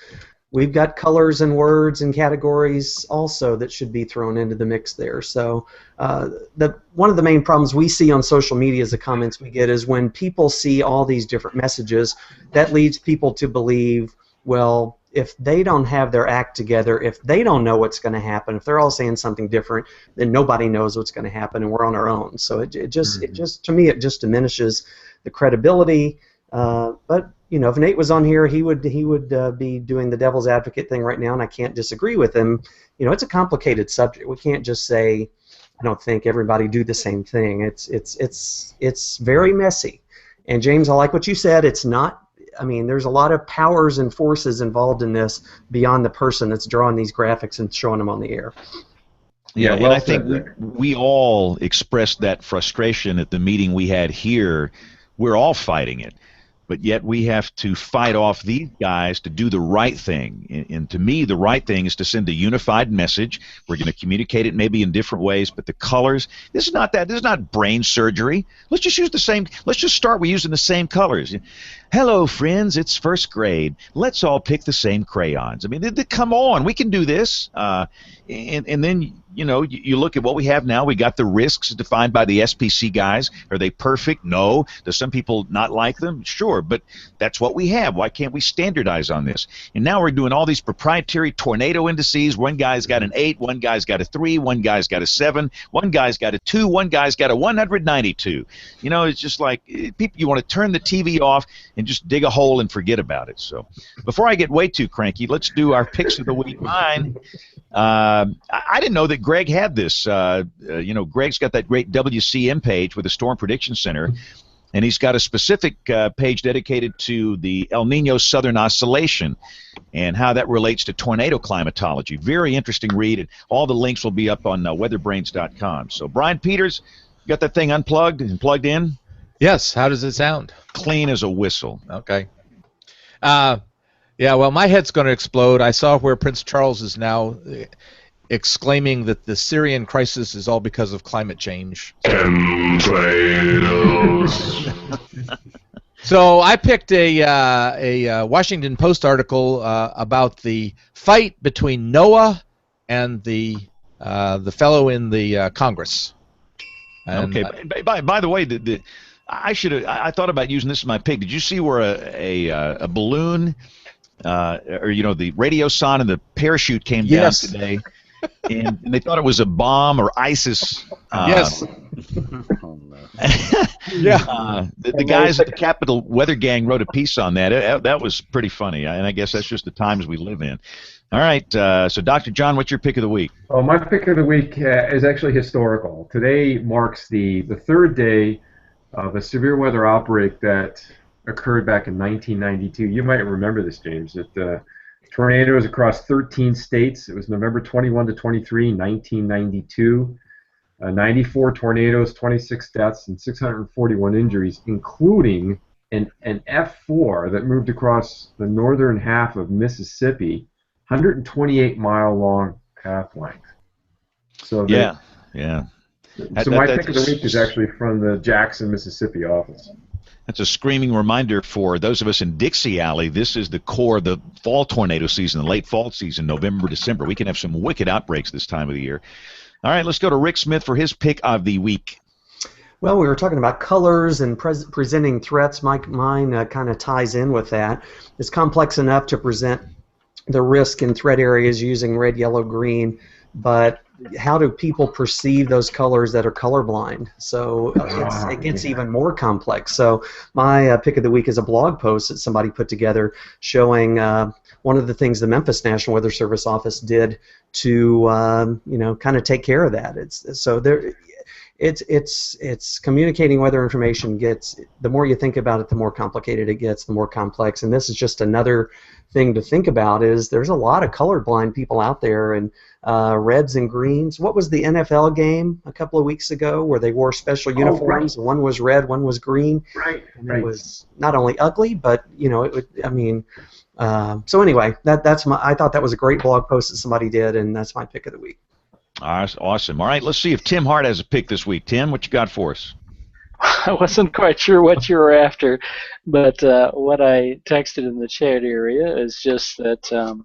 colors and words and categories also that should be thrown into the mix there. So one of the main problems we see on social media is the comments we get is when people see all these different messages, that leads people to believe, well, if they don't have their act together, if they don't know what's going to happen, if they're all saying something different, then nobody knows what's going to happen, and we're on our own. So it just to me, it just diminishes the credibility. But if Nate was on here, he would be doing the devil's advocate thing right now, and I can't disagree with him. It's a complicated subject. We can't just say, I don't think everybody do the same thing. It's very messy. And James, I like what you said. It's not. I mean, there's a lot of powers and forces involved in this beyond the person that's drawing these graphics and showing them on the air.
Yeah,
well
and I
said,
think
Rick.
we all expressed that frustration at the meeting we had here. We're all fighting it, but yet we have to fight off these guys to do the right thing. And to me, the right thing is to send a unified message. We're going to communicate it maybe in different ways, but the colors, this is not that. This is not brain surgery. Let's just use the same. Let's just start with using the same colors. Hello, friends. It's first grade. Let's all pick the same crayons. I mean, come on. We can do this. And then, you know, you look at what we have now. We got the risks defined by the SPC guys. Are they perfect? No. Do some people not like them? Sure, but that's what we have. Why can't we standardize on this? And now we're doing all these proprietary tornado indices. One guy's got an 8, one guy's got a 3, one guy's got a 7, one guy's got a 2, one guy's got a 192. You know, it's just like people. You want to turn the TV off and just dig a hole and forget about it. So before I get way too cranky, let's do our picks of the week. Mine. I didn't know that Greg had this. You know, Greg's got that great WCM page with the Storm Prediction Center, and he's got a specific page dedicated to the El Nino Southern Oscillation and how that relates to tornado climatology. Very interesting read, and all the links will be up on WeatherBrains.com. So, Brian Peters, you got that thing unplugged and plugged in?
Yes. How does it sound?
Clean as a whistle.
Okay. Yeah, well, my head's going to explode. I saw where Prince Charles is now exclaiming that the Syrian crisis is all because of climate change. So I picked a Washington Post article about the fight between NOAA and the fellow in the Congress. And,
okay. By the way, I thought about using this as my pick. Did you see where a balloon? Or you know, the radio son and the parachute came down today, and they thought it was a bomb or ISIS.
Yes.
Yeah. The guys at the Capitol Weather Gang wrote a piece on that. That was pretty funny, and I guess that's just the times we live in. All right, so Dr. John, what's your pick of the week?
Oh, my pick of the week is actually historical. Today marks the third day of a severe weather outbreak that occurred back in 1992. You might remember this, James. Tornadoes across 13 states. It was November 21 to 23, 1992. 94 tornadoes, 26 deaths, and 641 injuries, including an F4 that moved across the northern half of Mississippi, 128-mile-long path length. So
yeah.
So my pick of the week is actually from the Jackson, Mississippi office.
That's a screaming reminder for those of us in Dixie Alley. This is the core of the fall tornado season, the late fall season, November, December. We can have some wicked outbreaks this time of the year. All right, let's go to Rick Smith for his pick of the week.
Well, we were talking about colors and presenting threats. Mine kind of ties in with that. It's complex enough to present the risk and threat areas using red, yellow, green, but how do people perceive those colors that are colorblind? So it gets even more complex. So my pick of the week is a blog post that somebody put together showing one of the things the Memphis National Weather Service office did to kind of take care of that. It's communicating weather information gets, the more you think about it, the more complicated it gets, the more complex. And this is just another thing to think about, is there's a lot of colorblind people out there, and reds and greens. What was the NFL game a couple of weeks ago where they wore special uniforms?
Right.
One was red, one was green.
Right.
And it was not only ugly, but so anyway, I thought that was a great blog post that somebody did, and that's my pick of the week.
Awesome. All right, let's see if Tim Hart has a pick this week. Tim, what you got for us?
I wasn't quite sure what you were after, but what I texted in the chat area is just that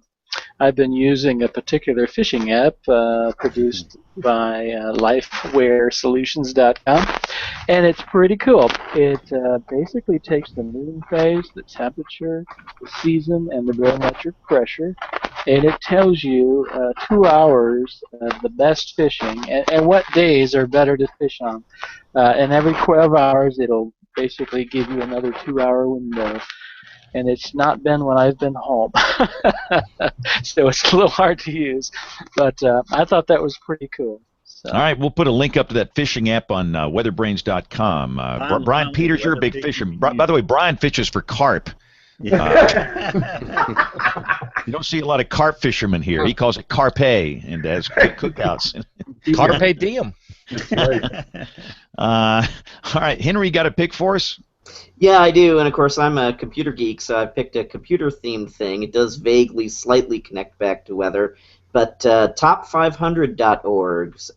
I've been using a particular fishing app produced by lifewaresolutions.com, and it's pretty cool. It basically takes the moon phase, the temperature, the season, and the barometric pressure, and it tells you 2 hours of the best fishing and what days are better to fish on. And every 12 hours, it'll basically give you another 2-hour window. And it's not been when I've been home. So it's a little hard to use. But I thought that was pretty cool.
All right, we'll put a link up to that fishing app on weatherbrains.com. Brian Peters, you're a big fisherman. By the way, Brian fishes for carp. You don't see a lot of carp fishermen here. He calls it carpe and has cookouts.
Carpe diem.
All right, Henry, you got a pick for us?
Yeah, I do, and of course I'm a computer geek, so I picked a computer-themed thing. It does vaguely, slightly connect back to weather, but top500.org is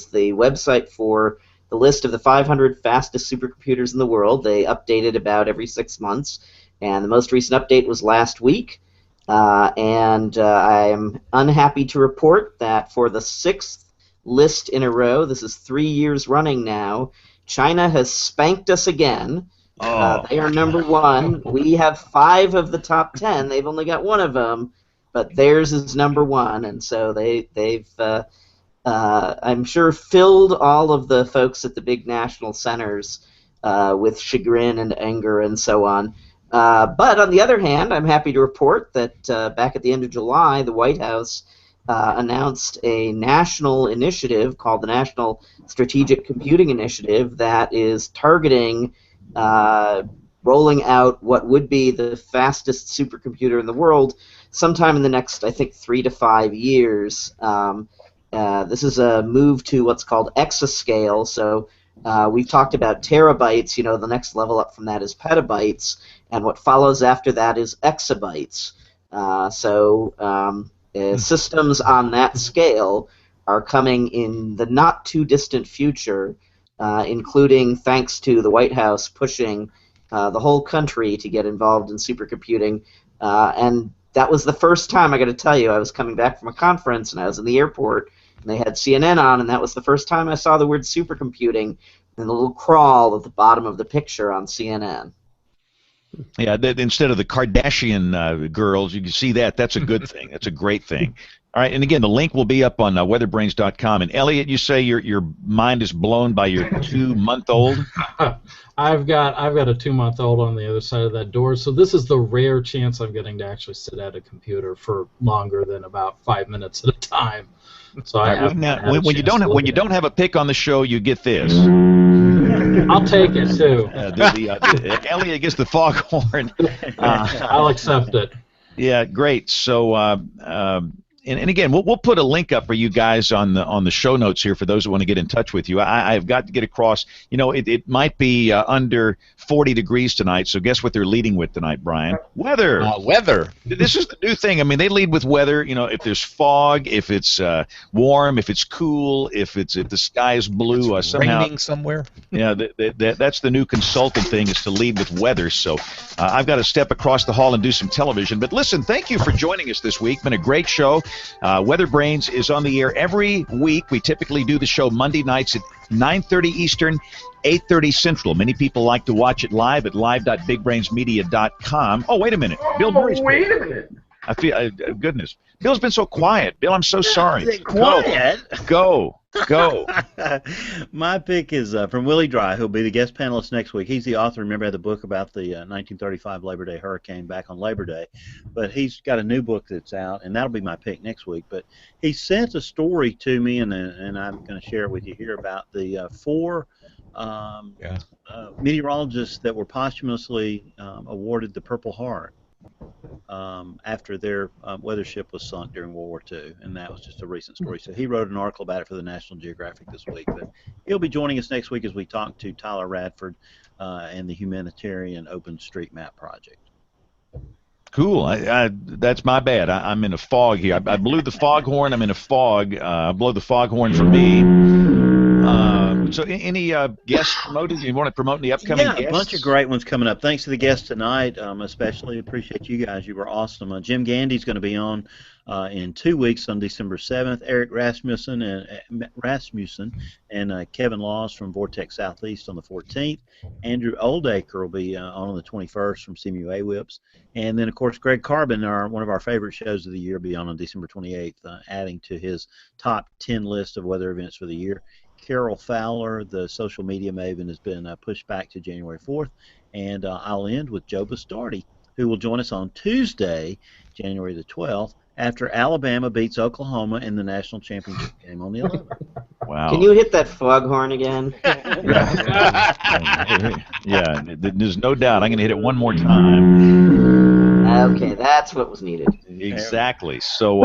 the website for the list of the 500 fastest supercomputers in the world. They update it about every 6 months, and the most recent update was last week. And I am unhappy to report that for the 6th list in a row, this is 3 years running now, China has spanked us again. They are number 1. We have 5 of the top 10. They've only got 1 of them, but theirs is number 1, and so they've I'm sure filled all of the folks at the big national centers with chagrin and anger and so on. But on the other hand, I'm happy to report that back at the end of July, the White House announced a national initiative called the National Strategic Computing Initiative that is targeting rolling out what would be the fastest supercomputer in the world sometime in the next, I think, 3 to 5 years. This is a move to what's called exascale. So we've talked about terabytes. You know, the next level up from that is petabytes, and what follows after that is exabytes. Systems on that scale are coming in the not too distant future, including thanks to the White House pushing the whole country to get involved in supercomputing. And that was the first time, I got to tell you, I was coming back from a conference and I was in the airport and they had CNN on, and that was the first time I saw the word supercomputing in the little crawl at the bottom of the picture on CNN.
Yeah, instead of the Kardashian girls, you can see that. That's a good thing. That's a great thing. All right, and again, the link will be up on weatherbrains.com. And Elliot, you say your mind is blown by your 2-month-old?
I've got a 2-month-old on the other side of that door, so this is the rare chance I'm getting to actually sit at a computer for longer than about 5 minutes at a time. So I have
when you don't have a pick on the show, you get this.
I'll take it too.
Elliot gets the foghorn.
I'll accept it.
Yeah, great. So, and again, we'll put a link up for you guys on the show notes here for those who want to get in touch with you. I've got to get across. You know, it might be under 40 degrees tonight. So guess what they're leading with tonight, Brian? Weather.
Weather.
This is the new thing. I mean, they lead with weather. You know, if there's fog, if it's warm, if it's cool, if the sky is blue,
it's
somehow
raining somewhere.
Yeah, that's the new consultant thing, is to lead with weather. So I've got to step across the hall and do some television. But listen, thank you for joining us this week. Been a great show. WeatherBrains is on the air every week. We typically do the show Monday nights at 9:30 Eastern, 8:30 Central. Many people like to watch it live at live.bigbrainsmedia.com. Oh, wait a minute. Bill Murray's
wait a minute.
I feel, goodness. Bill's been so quiet. Bill, I'm so sorry.
Quiet?
Go.
My pick is from Willie Dry, who'll be the guest panelist next week. He's the author, remember, of the book about the 1935 Labor Day hurricane back on Labor Day. But he's got a new book that's out, and that'll be my pick next week. But he sent a story to me, and I'm going to share it with you here, about the 4 meteorologists that were posthumously awarded the Purple Heart after their weather ship was sunk during World War II, and that was just a recent story. So he wrote an article about it for the National Geographic this week. But he'll be joining us next week as we talk to Tyler Radford and the Humanitarian OpenStreetMap Project.
Cool. That's my bad. I'm in a fog here. I blew the foghorn. I'm in a fog. Blow the foghorn for me. So any guests promoted? You want to promote the upcoming guests?
Yeah, a bunch of great ones coming up. Thanks to the guests tonight, especially. Appreciate you guys. You were awesome. Jim Gandy's going to be on in 2 weeks on December 7th. Eric Rasmussen and Kevin Laws from Vortex Southeast on the 14th. Andrew Oldacre will be on the 21st from CMU AWIPS. And then, of course, Greg Carbon, one of our favorite shows of the year, will be on December 28th, adding to his top 10 list of weather events for the year. Carol Fowler, the social media maven, has been pushed back to January 4th. And I'll end with Joe Bastardi, who will join us on Tuesday, January the 12th, after Alabama beats Oklahoma in the national championship game on the 11th.
Wow.
Can you hit that foghorn again?
Yeah, there's no doubt. I'm going to hit it one more time.
Okay, that's what was needed.
Exactly. So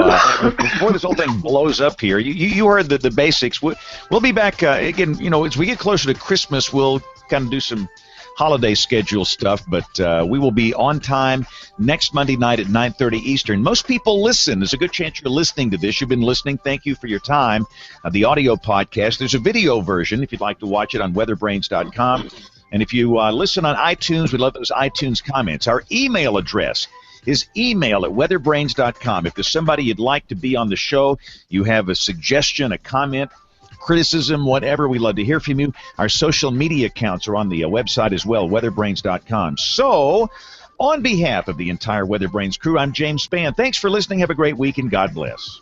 before this whole thing blows up here, you heard the basics. We'll be back again. As we get closer to Christmas, we'll kind of do some holiday schedule stuff, but we will be on time next Monday night at 9:30 Eastern. Most people listen. There's a good chance you're listening to this. You've been listening. Thank you for your time. The audio podcast. There's a video version if you'd like to watch it on WeatherBrains.com. And if you listen on iTunes, we love those iTunes comments. Our email address is email@weatherbrains.com. If there's somebody you'd like to be on the show, you have a suggestion, a comment, criticism, whatever, we love to hear from you. Our social media accounts are on the website as well, weatherbrains.com. So, on behalf of the entire WeatherBrains crew, I'm James Spann. Thanks for listening. Have a great week, and God bless.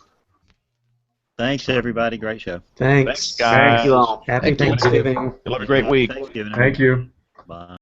Thanks, everybody. Great show.
Thanks.
Guys.
Thank you all.
Happy Thanksgiving.
You'll have a great week.
Thank you.
Bye.